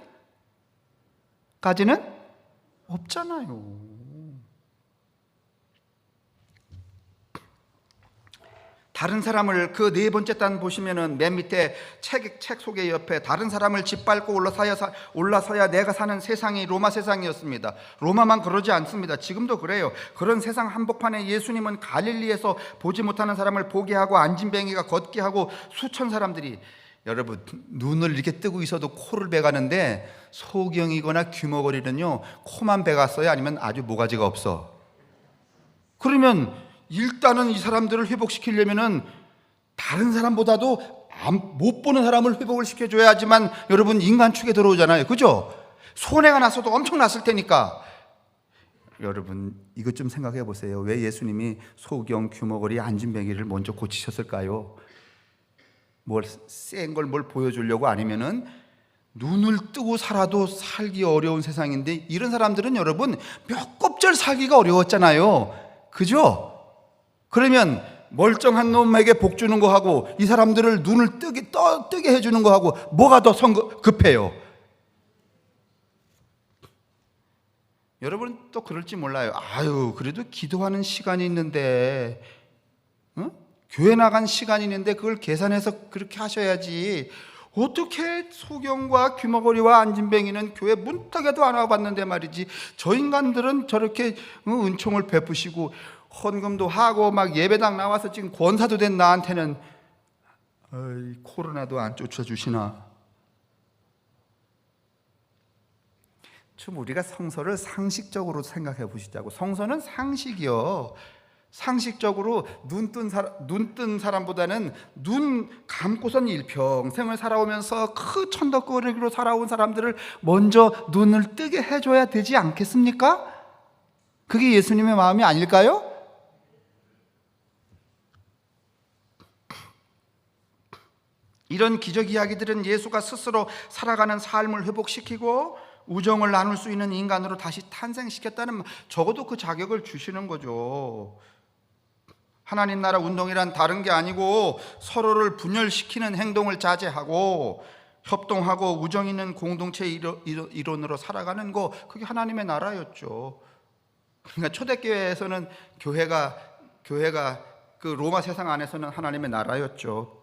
없잖아요. 다른 사람을, 그 네 번째 단 보시면은 맨 밑에 책 속에 옆에 다른 사람을 짓밟고 올라서야 내가 사는 세상이 로마 세상이었습니다. 로마만 그러지 않습니다. 지금도 그래요. 그런 세상 한복판에 예수님은 갈릴리에서 보지 못하는 사람을 보게 하고 안진뱅이가 걷게 하고 수천 사람들이, 여러분 눈을 이렇게 뜨고 있어도 코를 베가는데 소경이거나 귀머거리는요 코만 베갔어요? 아니면 아주 모가지가 없어? 그러면 일단은 이 사람들을 회복시키려면은 다른 사람보다도 못 보는 사람을 회복을 시켜줘야지만 여러분 인간 축에 들어오잖아요. 그죠? 손해가 났어도 엄청 났을 테니까. 여러분 이것 좀 생각해 보세요. 왜 예수님이 소경, 귀머거리, 안진뱅이를 먼저 고치셨을까요? 센 걸 뭘 보여주려고? 아니면은 눈을 뜨고 살아도 살기 어려운 세상인데, 이런 사람들은 여러분 몇 곱절 살기가 어려웠잖아요. 그죠? 그러면 멀쩡한 놈에게 복 주는 거 하고 이 사람들을 눈을 뜨게 해주는 거 하고 뭐가 더 급해요? 여러분 또 그럴지 몰라요. 아유, 그래도 기도하는 시간이 있는데, 교회 나간 시간이 있는데 그걸 계산해서 그렇게 하셔야지. 어떻게 소경과 귀머거리와 안진뱅이는 교회 문턱에도 안 와봤는데 말이지, 저 인간들은 저렇게 은총을 베푸시고 헌금도 하고 막 예배당 나와서 지금 권사도 된 나한테는 코로나도 안 쫓아주시나. 좀 우리가 성서를 상식적으로 생각해 보시자고. 성서는 상식이요. 상식적으로 눈 뜬 사람보다는 눈 감고선 일평생을 살아오면서 그 천덕거리로 살아온 사람들을 먼저 눈을 뜨게 해줘야 되지 않겠습니까? 그게 예수님의 마음이 아닐까요? 이런 기적 이야기들은 예수가 스스로 살아가는 삶을 회복시키고 우정을 나눌 수 있는 인간으로 다시 탄생시켰다는, 적어도 그 자격을 주시는 거죠. 하나님 나라 운동이란 다른 게 아니고 서로를 분열시키는 행동을 자제하고 협동하고 우정 있는 공동체 이론으로 살아가는 거, 그게 하나님의 나라였죠. 그러니까 초대교회에서는 교회가 그 로마 세상 안에서는 하나님의 나라였죠.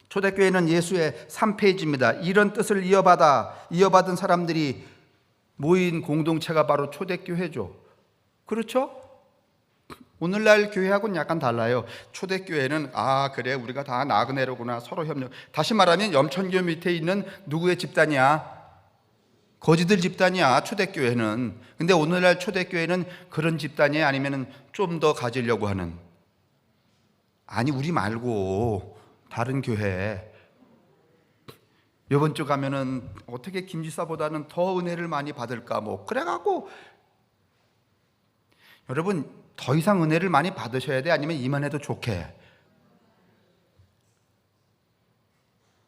초대교회는 예수의 3페이지입니다. 이런 뜻을 이어받은 사람들이 모인 공동체가 바로 초대교회죠. 그렇죠? 오늘날 교회하고는 약간 달라요. 초대교회는 그래, 우리가 다 나그네로구나, 서로 협력. 다시 말하면 염천교 밑에 있는 누구의 집단이야? 거지들 집단이야, 초대교회는. 근데 오늘날 초대교회는 그런 집단이 아니면 좀 더 가지려고 하는, 아니 우리 말고 다른 교회. 이번 주 가면은 어떻게 김지사보다는 더 은혜를 많이 받을까 뭐 그래갖고, 여러분 더 이상 은혜를 많이 받으셔야 돼? 아니면 이만해도 좋게?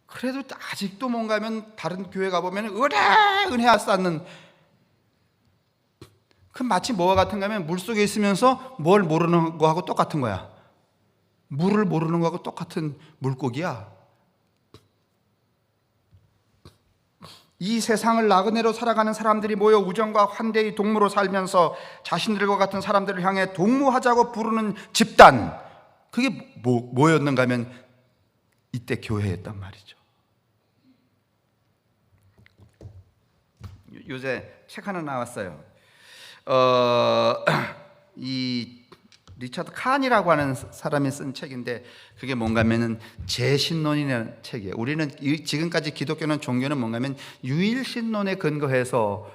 그래도 아직도 뭔가 하면 다른 교회 가보면 은혜 쌓는, 그 마치 뭐와 같은가 하면 물속에 있으면서 뭘 모르는 거하고 똑같은 거야. 물을 모르는 거하고 똑같은 물고기야. 이 세상을 나그네로 살아가는 사람들이 모여 우정과 환대의 동무로 살면서 자신들과 같은 사람들을 향해 동무하자고 부르는 집단, 그게 뭐였는가 하면 이때 교회였단 말이죠. 요새 책 하나 나왔어요. 이 리처드 칸이라고 하는 사람이 쓴 책인데, 그게 뭔가 하면은 재신론이라는 책이에요. 우리는 지금까지 기독교는 종교는 뭔가 하면 유일신론에 근거해서,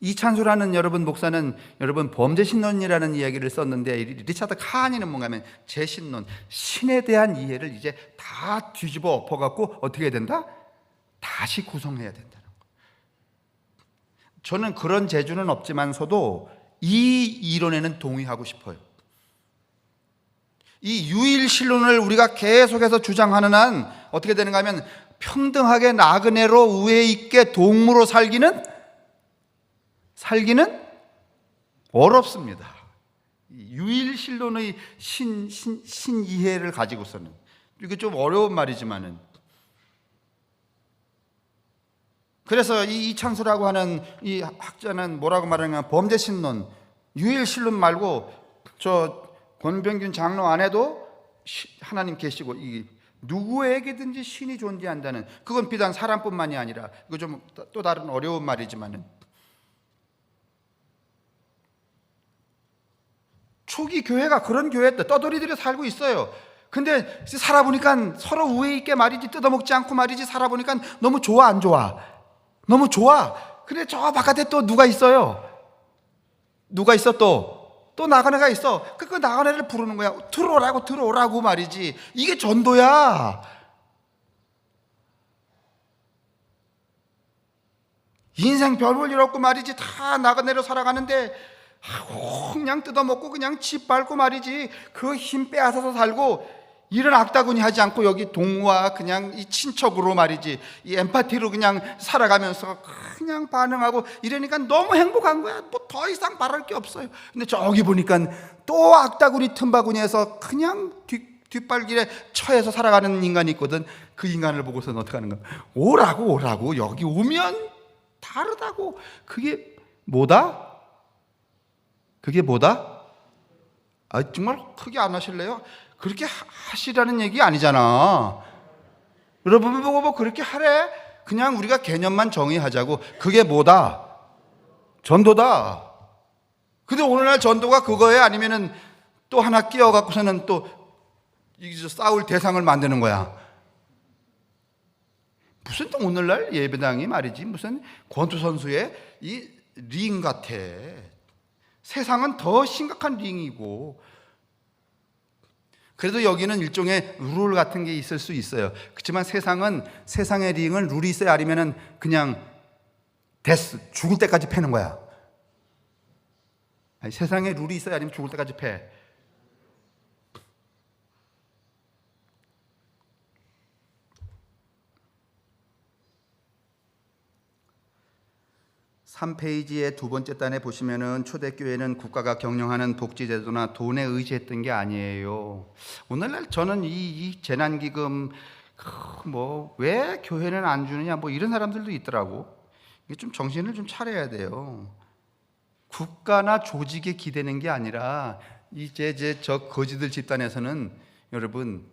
이찬수라는 여러분 목사는 여러분 범죄신론이라는 이야기를 썼는데, 리처드 칸이는 뭔가 하면 재신론, 신에 대한 이해를 이제 다 뒤집어 엎어갖고 어떻게 해야 된다? 다시 구성해야 된다는 거. 저는 그런 재주는 없지만서도 이 이론에는 동의하고 싶어요. 이 유일신론을 우리가 계속해서 주장하는 한 어떻게 되는가 하면, 평등하게 나그네로 우애 있게 동무로 살기는 어렵습니다. 유일신론의 신이해를 가지고서는. 이게 좀 어려운 말이지만은, 그래서 이 이창수라고 하는 이 학자는 뭐라고 말하냐면, 범죄신론, 유일신론 말고 저 권병균 장로 안에도 하나님 계시고, 이 누구에게든지 신이 존재한다는, 그건 비단 사람뿐만이 아니라, 이거 좀 또 다른 어려운 말이지만은, 초기 교회가 그런 교회였다. 떠돌이들이 살고 있어요. 근데 살아보니까 서로 우애 있게 말이지, 뜯어먹지 않고 말이지, 살아보니까 너무 좋아, 안 좋아? 너무 좋아. 근데 저 바깥에 또 누가 있어요? 누가 있어? 또 나그네가 있어. 그 나그네를 부르는 거야. 들어오라고 말이지. 이게 전도야. 인생 별 볼 일 없고 말이지, 다 나그네로 살아가는데 그냥 뜯어먹고 그냥 집 밟고 말이지, 그 힘 빼앗아서 살고, 이런 악다구니 하지 않고 여기 동무와 그냥 이 친척으로 말이지, 이 엠파티로 그냥 살아가면서 그냥 반응하고 이러니까 너무 행복한 거야. 뭐 더 이상 바랄 게 없어요. 근데 저기 보니까 또 악다구니 틈바구니에서 그냥 뒷발길에 처해서 살아가는 인간이 있거든. 그 인간을 보고서는 어떻게 하는 거야? 오라고 여기 오면 다르다고. 그게 뭐다? 아, 정말 크게 안 하실래요? 그렇게 하시라는 얘기 아니잖아. 여러분 보고 뭐 그렇게 하래? 그냥 우리가 개념만 정의하자고. 그게 뭐다? 전도다. 근데 오늘날 전도가 그거예요? 아니면은 또 하나 끼워갖고서는 또 싸울 대상을 만드는 거야? 무슨 또 오늘날 예배당이 말이지 무슨 권투 선수의 이 링 같아. 세상은 더 심각한 링이고, 그래도 여기는 일종의 룰 같은 게 있을 수 있어요. 그렇지만 세상의 링은 룰이 있어야, 아니면은 그냥 데스, 죽을 때까지 패는 거야. 아니, 세상에 룰이 있어야, 아니면 죽을 때까지 패. (3페이지의) 두 번째 단에 보시면은 초대교회는 국가가 경영하는 복지제도나 돈에 의지했던 게 아니에요. 오늘날 저는 이 재난기금 뭐 왜 교회는 안 주느냐 뭐 이런 사람들도 있더라고. 이게 좀 정신을 좀 차려야 돼요. 국가나 조직에 기대는 게 아니라 이제 저 거지들 집단에서는 여러분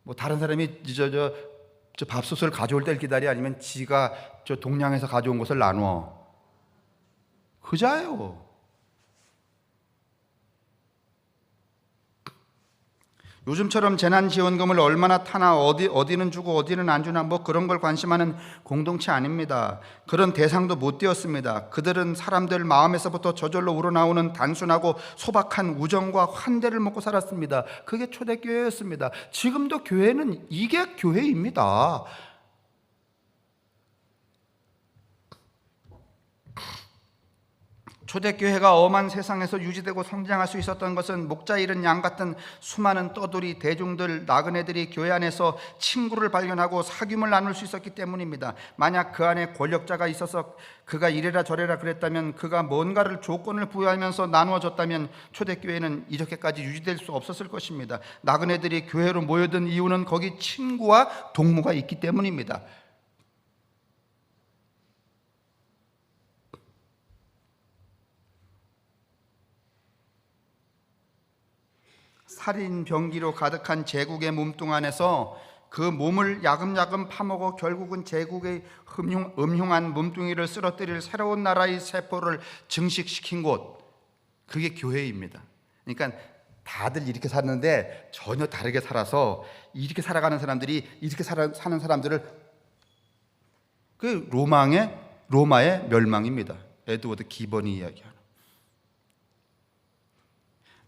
뭐 다른 사람이 저 밥솥을 가져올 때를 기다려, 아니면 지가 저 동량에서 가져온 것을 나누어. 그자요. 요즘처럼 재난지원금을 얼마나 타나, 어디는 주고 어디는 안 주나 뭐 그런 걸 관심하는 공동체 아닙니다. 그런 대상도 못 되었습니다. 그들은 사람들 마음에서부터 저절로 우러나오는 단순하고 소박한 우정과 환대를 먹고 살았습니다. 그게 초대교회였습니다. 지금도 교회는 이게 교회입니다. 초대교회가 엄한 세상에서 유지되고 성장할 수 있었던 것은 목자 잃은 양 같은 수많은 떠돌이 대중들, 나그네들이 교회 안에서 친구를 발견하고 사귐을 나눌 수 있었기 때문입니다. 만약 그 안에 권력자가 있어서 그가 이래라 저래라 그랬다면, 그가 뭔가를 조건을 부여하면서 나누어졌다면 초대교회는 이렇게까지 유지될 수 없었을 것입니다. 나그네들이 교회로 모여든 이유는 거기 친구와 동무가 있기 때문입니다. 살인 병기로 가득한 제국의 몸뚱 안에서 그 몸을 야금야금 파먹어 결국은 제국의 음흉한 몸뚱이를 쓰러뜨릴 새로운 나라의 세포를 증식시킨 곳, 그게 교회입니다. 그러니까 다들 이렇게 사는데 전혀 다르게 살아서 이렇게 살아가는 사람들이 이렇게 사는 사람들을, 그 로마의 멸망입니다. 에드워드 기번이 이야기하는.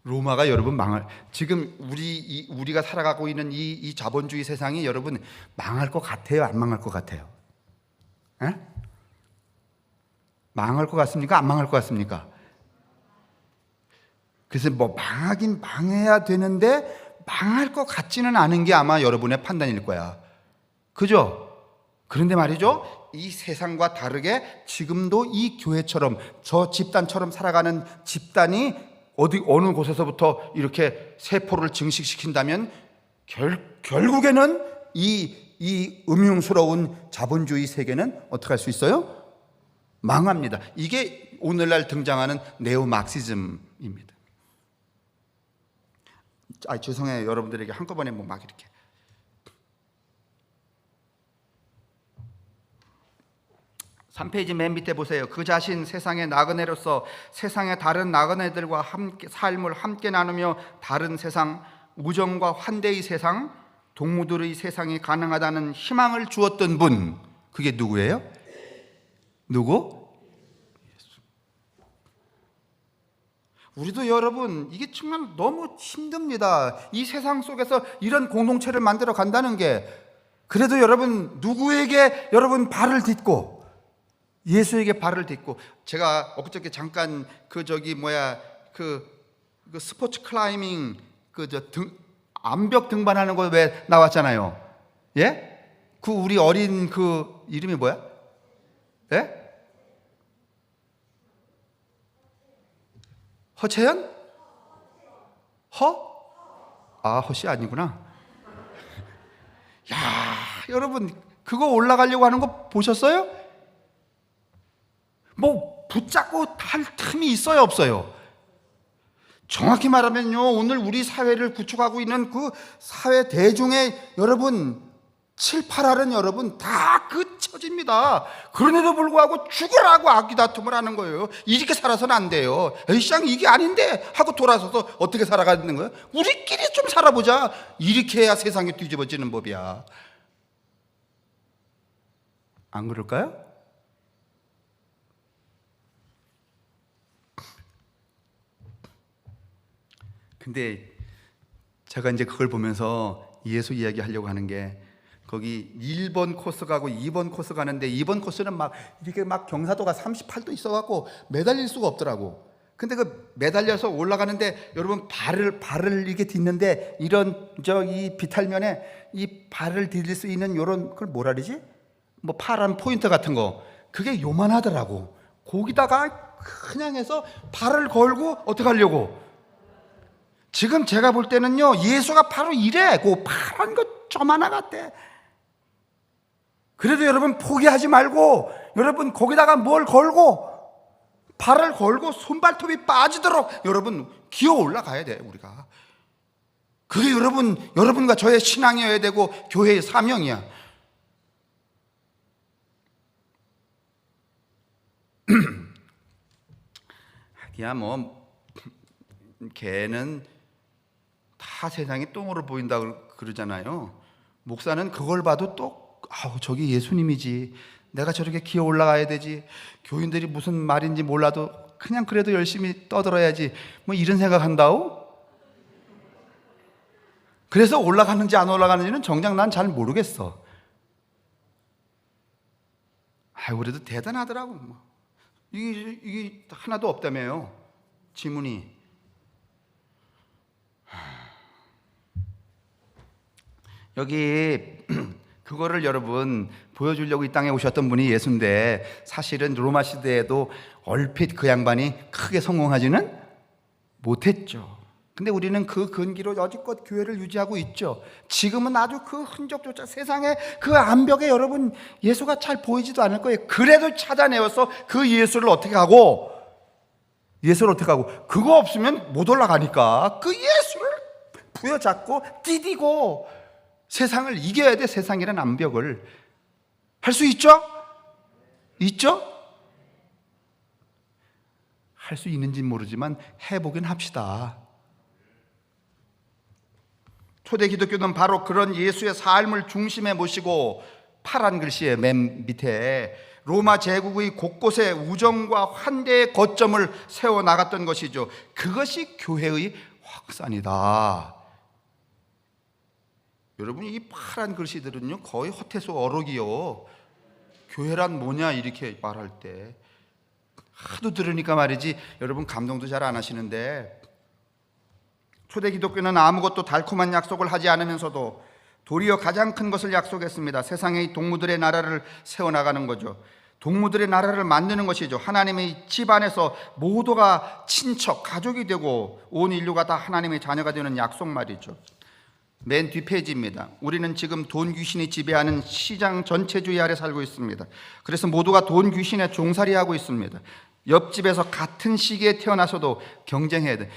로마가 여러분 지금 우리가 살아가고 있는 이 자본주의 세상이 여러분 망할 것 같아요? 안 망할 것 같아요? 에? 망할 것 같습니까? 안 망할 것 같습니까? 그래서 뭐 망하긴 망해야 되는데 망할 것 같지는 않은 게 아마 여러분의 판단일 거야. 그죠? 그런데 말이죠, 이 세상과 다르게 지금도 이 교회처럼, 저 집단처럼 살아가는 집단이 어느 곳에서부터 이렇게 세포를 증식시킨다면 결국에는 이 음흉스러운 자본주의 세계는 어떻게 할 수 있어요? 망합니다. 이게 오늘날 등장하는 네오마르크시즘입니다. 죄송해요, 여러분들에게 한꺼번에 뭐 막 이렇게. (3페이지) 맨 밑에 보세요. 그 자신 세상의 나그네로서 세상의 다른 나그네들과 함께 삶을 함께 나누며 다른 세상, 우정과 환대의 세상, 동무들의 세상이 가능하다는 희망을 주었던 분, 그게 누구예요? 누구? 예수. 우리도 여러분 이게 정말 너무 힘듭니다. 이 세상 속에서 이런 공동체를 만들어 간다는 게. 그래도 여러분 누구에게 여러분 발을 딛고, 예수에게 발을 딛고. 제가 엊그저께 잠깐 그 스포츠 클라이밍 암벽 등반하는 거 왜 나왔잖아요. 예? 그 우리 어린 그 이름이 뭐야? 예? 허채연? 허씨 아니구나. 야, 여러분 그거 올라가려고 하는 거 보셨어요? 뭐 붙잡고 할 틈이 있어요, 없어요? 정확히 말하면요, 오늘 우리 사회를 구축하고 있는 그 사회 대중의 여러분 7, 8할은 여러분 다 그 처지입니다. 그런데도 불구하고 죽으라고 악기다툼을 하는 거예요. 이렇게 살아서는 안 돼요. 에이쌍 이게 아닌데 하고 돌아서서 어떻게 살아가는 거예요? 우리끼리 좀 살아보자. 이렇게 해야 세상이 뒤집어지는 법이야. 안 그럴까요? 근데 제가 이제 그걸 보면서 예수 이야기 하려고 하는 게, 거기 1번 코스 가고 2번 코스 가는데 2번 코스는 막 이렇게 막 경사도가 38도 있어갖고 매달릴 수가 없더라고. 근데 그 매달려서 올라가는데 여러분 발을 이렇게 딛는데 이런 이 비탈면에 이 발을 디딜 수 있는 요런 그걸 뭐라 그러지? 뭐 파란 포인트 같은 거, 그게 요만하더라고. 거기다가 그냥 해서 발을 걸고 어떻게 하려고? 지금 제가 볼 때는요, 예수가 바로 이래. 그 파란 거 좀 하나 같대. 그래도 여러분 포기하지 말고, 여러분 거기다가 뭘 걸고, 발을 걸고 손발톱이 빠지도록 여러분 기어 올라가야 돼, 우리가. 그게 여러분과 저의 신앙이어야 되고 교회의 사명이야. 야, 뭐 개는 다 세상이 똥으로 보인다 그러잖아요. 목사는 그걸 봐도 또 저기 예수님이지, 내가 저렇게 기어 올라가야 되지, 교인들이 무슨 말인지 몰라도 그냥 그래도 열심히 떠들어야지, 뭐 이런 생각한다오. 그래서 올라가는지 안 올라가는지는 정작 난 잘 모르겠어. 그래도 대단하더라고. 이게 하나도 없다며요, 지문이. 여기 그거를 여러분 보여주려고 이 땅에 오셨던 분이 예수인데, 사실은 로마 시대에도 얼핏 그 양반이 크게 성공하지는 못했죠. 근데 우리는 그 근기로 여지껏 교회를 유지하고 있죠. 지금은 아주 그 흔적조차 세상에 그 암벽에 여러분 예수가 잘 보이지도 않을 거예요. 그래도 찾아내어서 그 예수를 어떻게 하고, 그거 없으면 못 올라가니까 그 예수를 부여잡고 디디고 세상을 이겨야 돼. 세상이란 암벽을 할 수 있죠? 할 수 있는지는 모르지만 해보긴 합시다. 초대 기독교는 바로 그런 예수의 삶을 중심에 모시고 파란 글씨의 맨 밑에 로마 제국의 곳곳에 우정과 환대의 거점을 세워나갔던 것이죠. 그것이 교회의 확산이다. 여러분, 이 파란 글씨들은요 거의 허태소 어록이요. 교회란 뭐냐 이렇게 말할 때 하도 들으니까 말이지 여러분 감동도 잘 안 하시는데, 초대 기독교는 아무것도 달콤한 약속을 하지 않으면서도 도리어 가장 큰 것을 약속했습니다. 세상의 동무들의 나라를 세워나가는 거죠. 동무들의 나라를 만드는 것이죠. 하나님의 집안에서 모두가 친척, 가족이 되고 온 인류가 다 하나님의 자녀가 되는 약속 말이죠. 맨 뒷페이지입니다. 우리는 지금 돈 귀신이 지배하는 시장 전체주의 아래 살고 있습니다. 그래서 모두가 돈 귀신에 종살이하고 있습니다. 옆집에서 같은 시기에 태어나서도 경쟁해야 돼.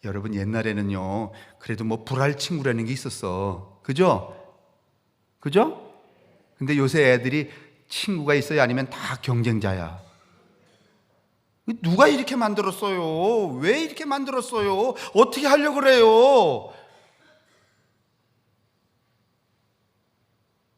여러분, 옛날에는요 그래도 뭐 불알 친구라는 게 있었어. 그죠? 근데 요새 애들이 친구가 있어요? 아니면 다 경쟁자야? 누가 이렇게 만들었어요? 왜 이렇게 만들었어요? 어떻게 하려고 그래요?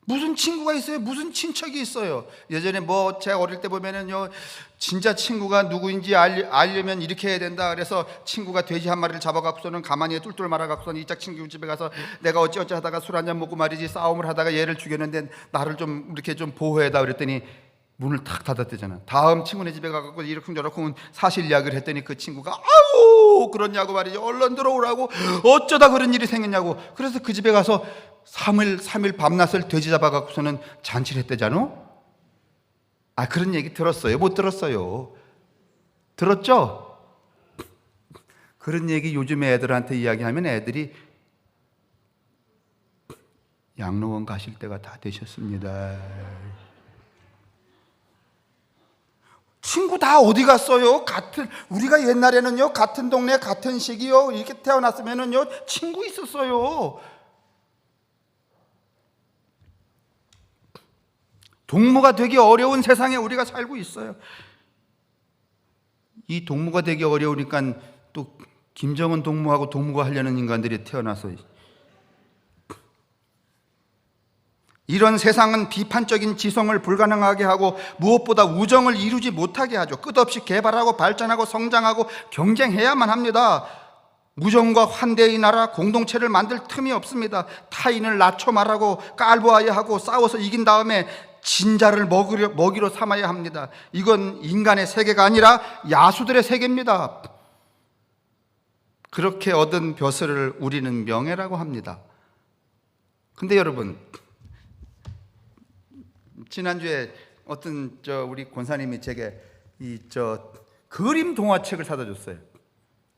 무슨 친구가 있어요? 무슨 친척이 있어요? 예전에 뭐 제가 어릴 때 보면은요, 진짜 친구가 누구인지 알려면 이렇게 해야 된다. 그래서 친구가 돼지 한 마리를 잡아갖고서는 가만히 뚫뚫 말아갖고서는 이짝 친구 집에 가서 내가 어찌어찌 하다가 술 한잔 먹고 말이지 싸움을 하다가 얘를 죽였는데 나를 좀 이렇게 좀 보호해다 그랬더니 문을 탁 닫았대잖아. 다음 친구네 집에 가서 이러쿵저러쿵 사실 이야기를 했더니 그 친구가 아우 그러냐고 말이죠. 얼른 들어오라고. 어쩌다 그런 일이 생겼냐고. 그래서 그 집에 가서 3일 밤낮을 돼지 잡아갖고서는 잔치를 했대잖아. 그런 얘기 들었어요? 못 들었어요? 들었죠? 그런 얘기 요즘 애들한테 이야기하면 애들이 양로원 가실 때가 다 되셨습니다. 친구 다 어디 갔어요? 우리가 옛날에는요, 같은 동네, 같은 시기요, 이렇게 태어났으면은요, 친구 있었어요. 동무가 되기 어려운 세상에 우리가 살고 있어요. 이 동무가 되기 어려우니까 또 김정은 동무하고 동무가 하려는 인간들이 태어나서 이런 세상은 비판적인 지성을 불가능하게 하고 무엇보다 우정을 이루지 못하게 하죠. 끝없이 개발하고 발전하고 성장하고 경쟁해야만 합니다. 우정과 환대의 나라, 공동체를 만들 틈이 없습니다. 타인을 낮춰 말하고 깔보아야 하고 싸워서 이긴 다음에 진자를 먹이로 삼아야 합니다. 이건 인간의 세계가 아니라 야수들의 세계입니다. 그렇게 얻은 벼슬을 우리는 명예라고 합니다. 근데 여러분, 지난주에 어떤 우리 권사님이 제게 그림 동화책을 사다 줬어요.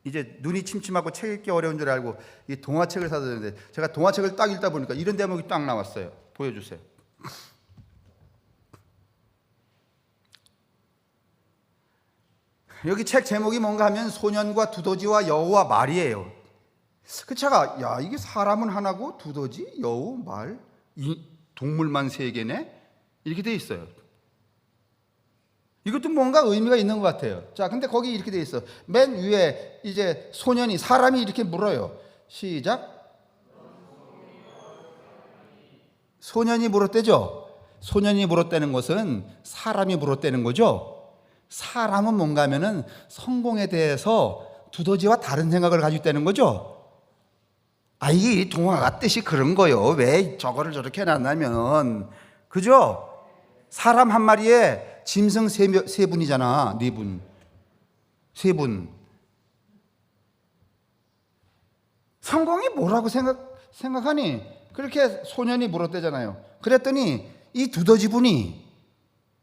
이제 눈이 침침하고 책 읽기 어려운 줄 알고 이 동화책을 사다 줬는데 제가 동화책을 딱 읽다 보니까 이런 대목이 딱 나왔어요. 보여주세요. 여기 책 제목이 뭔가 하면 소년과 두더지와 여우와 말이에요. 그 제가 이게 사람은 하나고 두더지, 여우, 말, 이 동물만 3개네? 이렇게 돼 있어요. 이것도 뭔가 의미가 있는 것 같아요. 자, 근데 거기 이렇게 돼 있어. 맨 위에 이제 사람이 이렇게 물어요. 시작. 소년이 물었대죠. 소년이 물었다는 것은 사람이 물었다는 거죠. 사람은 뭔가 하면은 성공에 대해서 두더지와 다른 생각을 가지고 있다는 거죠. 이게 동화가 뜻이 그런 거요. 왜 저거를 저렇게 해놨냐면, 그죠? 사람 한 마리에 짐승 3분이잖아. 4분. 3분. 성공이 뭐라고 생각하니? 그렇게 소년이 물었대잖아요. 그랬더니 이 두더지 분이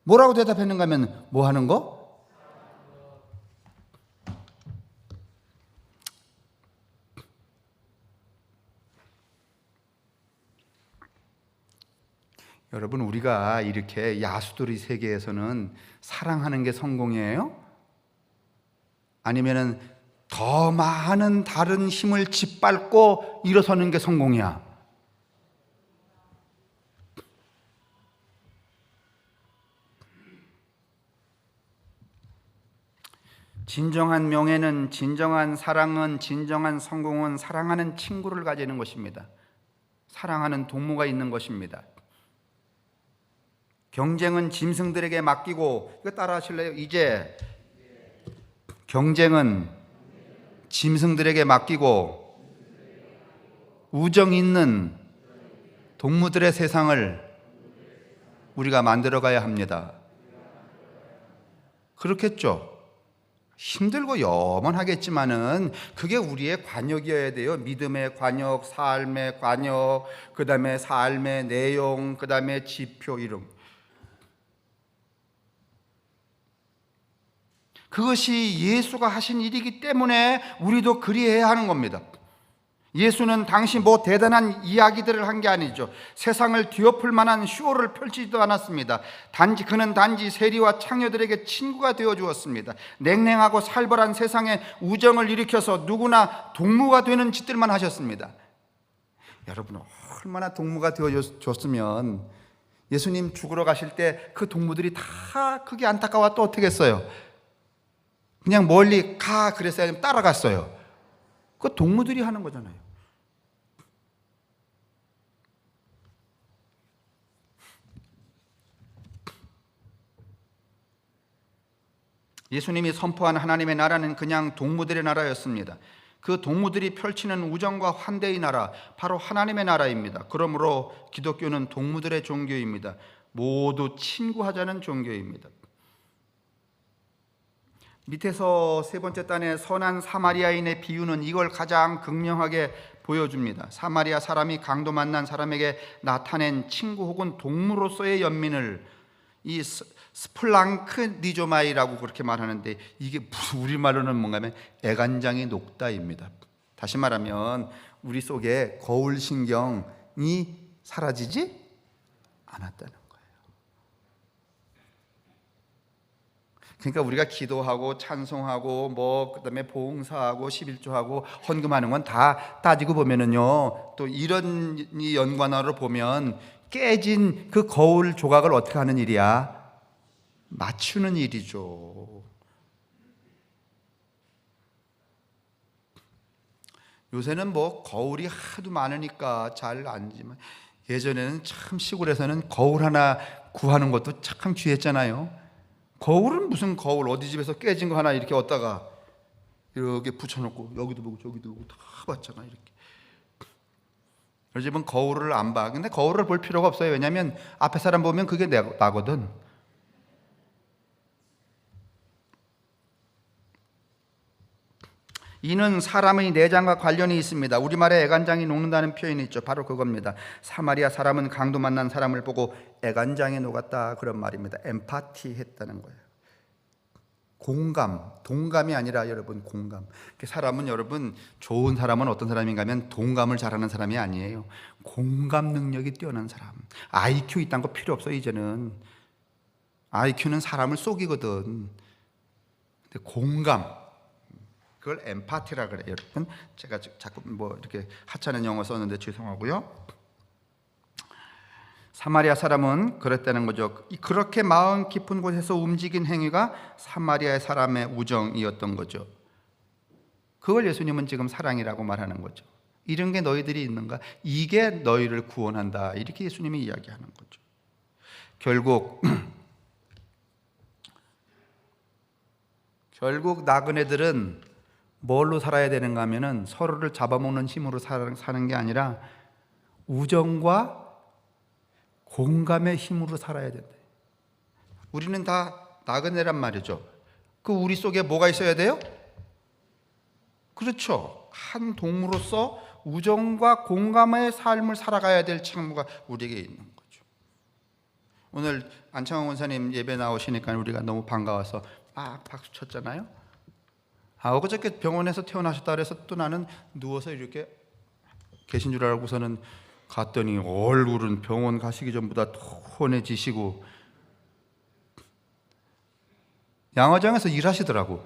뭐라고 대답했는가 하면 뭐 하는 거? 여러분, 우리가 이렇게 야수들의 세계에서는 사랑하는 게 성공이에요? 아니면은 더 많은 다른 힘을 짓밟고 일어서는 게 성공이야? 진정한 명예는, 진정한 사랑은, 진정한 성공은 사랑하는 친구를 가지는 것입니다. 사랑하는 동무가 있는 것입니다. 경쟁은 짐승들에게 맡기고, 이거 따라 하실래요? 이제 경쟁은 짐승들에게 맡기고 우정 있는 동무들의 세상을 우리가 만들어 가야 합니다. 그렇겠죠? 힘들고 염원하겠지만은 그게 우리의 관역이어야 돼요. 믿음의 관역, 삶의 관역, 그 다음에 삶의 내용, 그 다음에 지표 이름. 그것이 예수가 하신 일이기 때문에 우리도 그리해야 하는 겁니다. 예수는 당시 대단한 이야기들을 한 게 아니죠. 세상을 뒤엎을 만한 쇼를 펼치지도 않았습니다. 그는 단지 세리와 창녀들에게 친구가 되어 주었습니다. 냉랭하고 살벌한 세상에 우정을 일으켜서 누구나 동무가 되는 짓들만 하셨습니다. 여러분, 얼마나 동무가 되어 줬으면 예수님 죽으러 가실 때 그 동무들이 다 그게 안타까워 또 어떻게 했어요? 그냥 멀리 가 그랬어요? 따라갔어요? 그 동무들이 하는 거잖아요. 예수님이 선포한 하나님의 나라는 그냥 동무들의 나라였습니다. 그 동무들이 펼치는 우정과 환대의 나라, 바로 하나님의 나라입니다. 그러므로 기독교는 동무들의 종교입니다. 모두 친구하자는 종교입니다. 밑에서 세 번째 단의 선한 사마리아인의 비유는 이걸 가장 극명하게 보여줍니다. 사마리아 사람이 강도 만난 사람에게 나타낸 친구 혹은 동무로서의 연민을 이 스플랑크니조마이라고 그렇게 말하는데, 이게 우리말로는 뭔가 하면 애간장이 녹다입니다. 다시 말하면 우리 속에 거울신경이 사라지지 않았다는 거예요. 그러니까 우리가 기도하고 찬송하고 그다음에 봉사하고 11조하고 헌금하는 건 다 따지고 보면은요, 또 이런 이 연관어를 보면 깨진 그 거울 조각을 어떻게 하는 일이야? 맞추는 일이죠. 요새는 거울이 하도 많으니까 잘 아니지만, 예전에는 참 시골에서는 거울 하나 구하는 것도 참 귀했잖아요. 거울은 무슨 거울, 어디 집에서 깨진 거 하나 이렇게 얻다가 이렇게 붙여놓고 여기도 보고 저기도 보고 다 봤잖아. 이렇게 우리 집은 거울을 안 봐. 근데 거울을 볼 필요가 없어요. 왜냐하면 앞에 사람 보면 그게 나거든. 이는 사람의 내장과 관련이 있습니다. 우리말에 애간장이 녹는다는 표현이 있죠. 바로 그겁니다. 사마리아 사람은 강도 만난 사람을 보고 애간장이 녹았다, 그런 말입니다. 엠파티 했다는 거예요. 공감, 동감이 아니라 여러분 공감. 사람은 여러분, 좋은 사람은 어떤 사람인가 하면 동감을 잘하는 사람이 아니에요. 공감 능력이 뛰어난 사람. IQ 있다는 거 필요 없어요. 이제는 IQ는 사람을 속이거든. 근데 공감, 그걸 엠파티라 그래요. 여러분, 제가 자꾸 이렇게 하찮은 영어 썼는데 죄송하고요. 사마리아 사람은 그랬다는 거죠. 그렇게 마음 깊은 곳에서 움직인 행위가 사마리아 사람의 우정이었던 거죠. 그걸 예수님은 지금 사랑이라고 말하는 거죠. 이런 게 너희들이 있는가? 이게 너희를 구원한다. 이렇게 예수님이 이야기하는 거죠. 결국 나그네들은 뭘로 살아야 되는가 하면은 서로를 잡아먹는 힘으로 사는 게 아니라 우정과 공감의 힘으로 살아야 된다. 우리는 다 나그네란 말이죠. 그 우리 속에 뭐가 있어야 돼요? 그렇죠. 한 동무로서 우정과 공감의 삶을 살아가야 될 책무가 우리에게 있는 거죠. 오늘 안창호 원사님 예배 나오시니까 우리가 너무 반가워서 막 박수 쳤잖아요. 어저께 병원에서 퇴원하셨다 그래서 또 나는 누워서 이렇게 계신 줄 알고서는 갔더니 얼굴은 병원 가시기 전보다 훤해지시고 양화장에서 일하시더라고.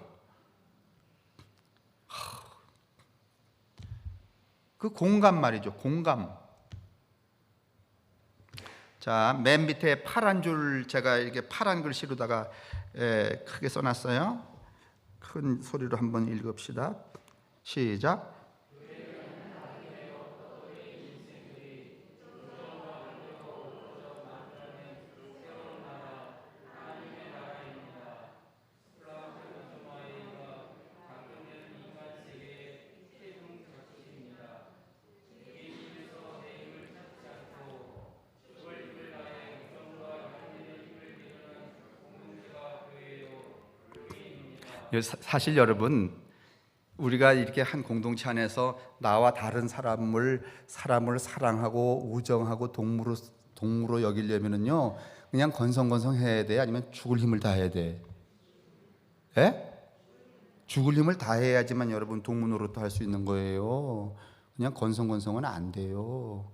그 공감 말이죠. 공감. 자, 맨 밑에 파란 줄 제가 이렇게 파란 글씨로다가 크게 써놨어요. 큰 소리로 한번 읽읍시다. 시작. 사실 여러분, 우리가 이렇게 한 공동체 안에서 나와 다른 사람을 사랑하고 우정하고 동무로 여기려면은요, 그냥 건성건성해야 돼? 아니면 죽을 힘을 다해야 돼? 예? 죽을 힘을 다해야지만 여러분 동무 노릇도 할 수 있는 거예요. 그냥 건성건성은 안 돼요.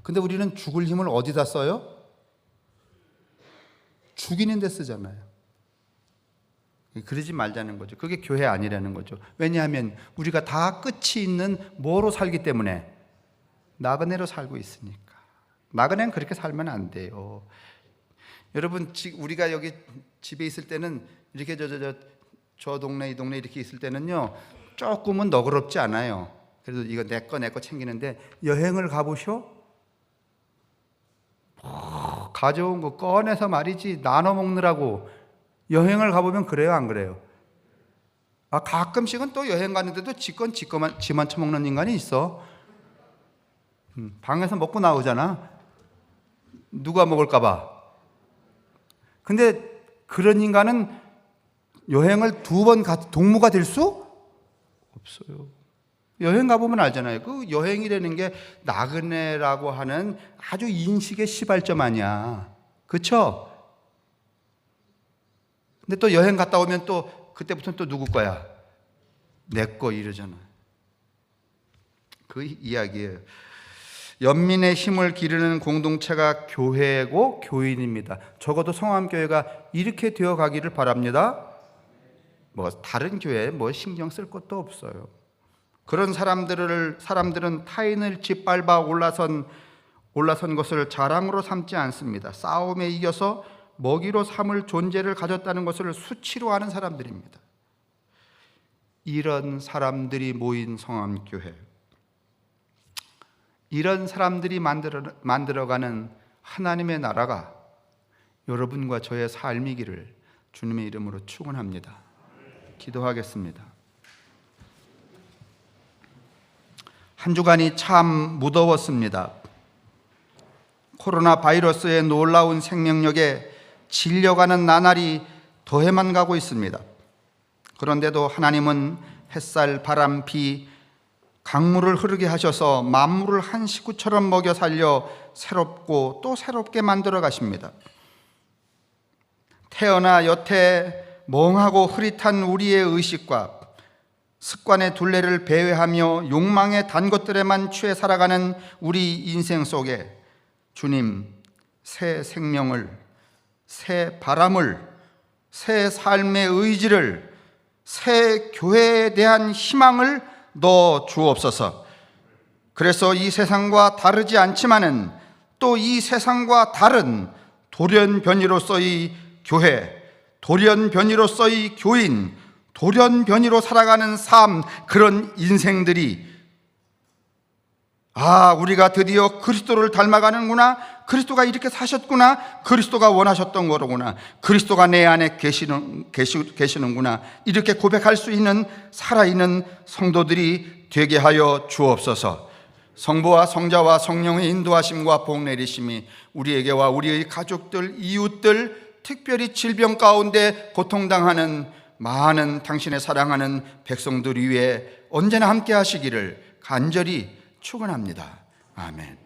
근데 우리는 죽을 힘을 어디다 써요? 죽이는 데 쓰잖아요. 그러지 말자는 거죠. 그게 교회 아니라는 거죠. 왜냐하면 우리가 다 끝이 있는 뭐로 살기 때문에? 나그네로 살고 있으니까. 나그네는 그렇게 살면 안 돼요. 여러분, 우리가 여기 집에 있을 때는 이렇게 저 동네 이 동네 이렇게 있을 때는요, 조금은 너그럽지 않아요. 그래도 이거 내 거 챙기는데 여행을 가보셔? 가져온 거 꺼내서 말이지 나눠 먹느라고. 여행을 가보면 그래요, 안 그래요? 가끔씩은 또 여행 가는데도 지만 처먹는 인간이 있어. 방에서 먹고 나오잖아. 누가 먹을까 봐. 근데 그런 인간은 여행을 2번 동무가 될 수 없어요. 여행 가보면 알잖아요. 그 여행이라는 게 나그네라고 하는 아주 인식의 시발점 아니야. 그렇죠? 근데 또 여행 갔다 오면 또 그때부터는 또 누구 거야? 내 거 이러잖아. 그 이야기예요. 연민의 힘을 기르는 공동체가 교회고 교인입니다. 적어도 성함교회가 이렇게 되어 가기를 바랍니다. 뭐 다른 교회에 뭐 신경 쓸 것도 없어요. 그런 사람들은 타인을 짓밟아 올라선 것을 자랑으로 삼지 않습니다. 싸움에 이겨서 먹이로 삼을 존재를 가졌다는 것을 수치로 하는 사람들입니다. 이런 사람들이 모인 성함교회, 이런 사람들이 만들어가는 하나님의 나라가 여러분과 저의 삶이기를 주님의 이름으로 축원합니다. 기도하겠습니다. 한 주간이 참 무더웠습니다. 코로나 바이러스의 놀라운 생명력에 질려가는 나날이 더해만 가고 있습니다. 그런데도 하나님은 햇살, 바람, 비, 강물을 흐르게 하셔서 만물을 한 식구처럼 먹여 살려 새롭고 또 새롭게 만들어 가십니다. 태어나 여태 멍하고 흐릿한 우리의 의식과 습관의 둘레를 배회하며 욕망의 단 것들에만 취해 살아가는 우리 인생 속에 주님, 새 생명을, 새 바람을, 새 삶의 의지를, 새 교회에 대한 희망을 넣어 주옵소서. 그래서 이 세상과 다르지 않지만은 또 이 세상과 다른 돌연변이로서의 교회, 돌연변이로서의 교인, 돌연변이로 살아가는 삶, 그런 인생들이 우리가 드디어 그리스도를 닮아가는구나, 그리스도가 이렇게 사셨구나, 그리스도가 원하셨던 거로구나, 그리스도가 내 안에 계시는구나, 이렇게 고백할 수 있는 살아있는 성도들이 되게 하여 주옵소서. 성부와 성자와 성령의 인도하심과 복 내리심이 우리에게와 우리의 가족들, 이웃들, 특별히 질병 가운데 고통당하는 많은 당신의 사랑하는 백성들 위에 언제나 함께 하시기를 간절히 축원합니다. 아멘.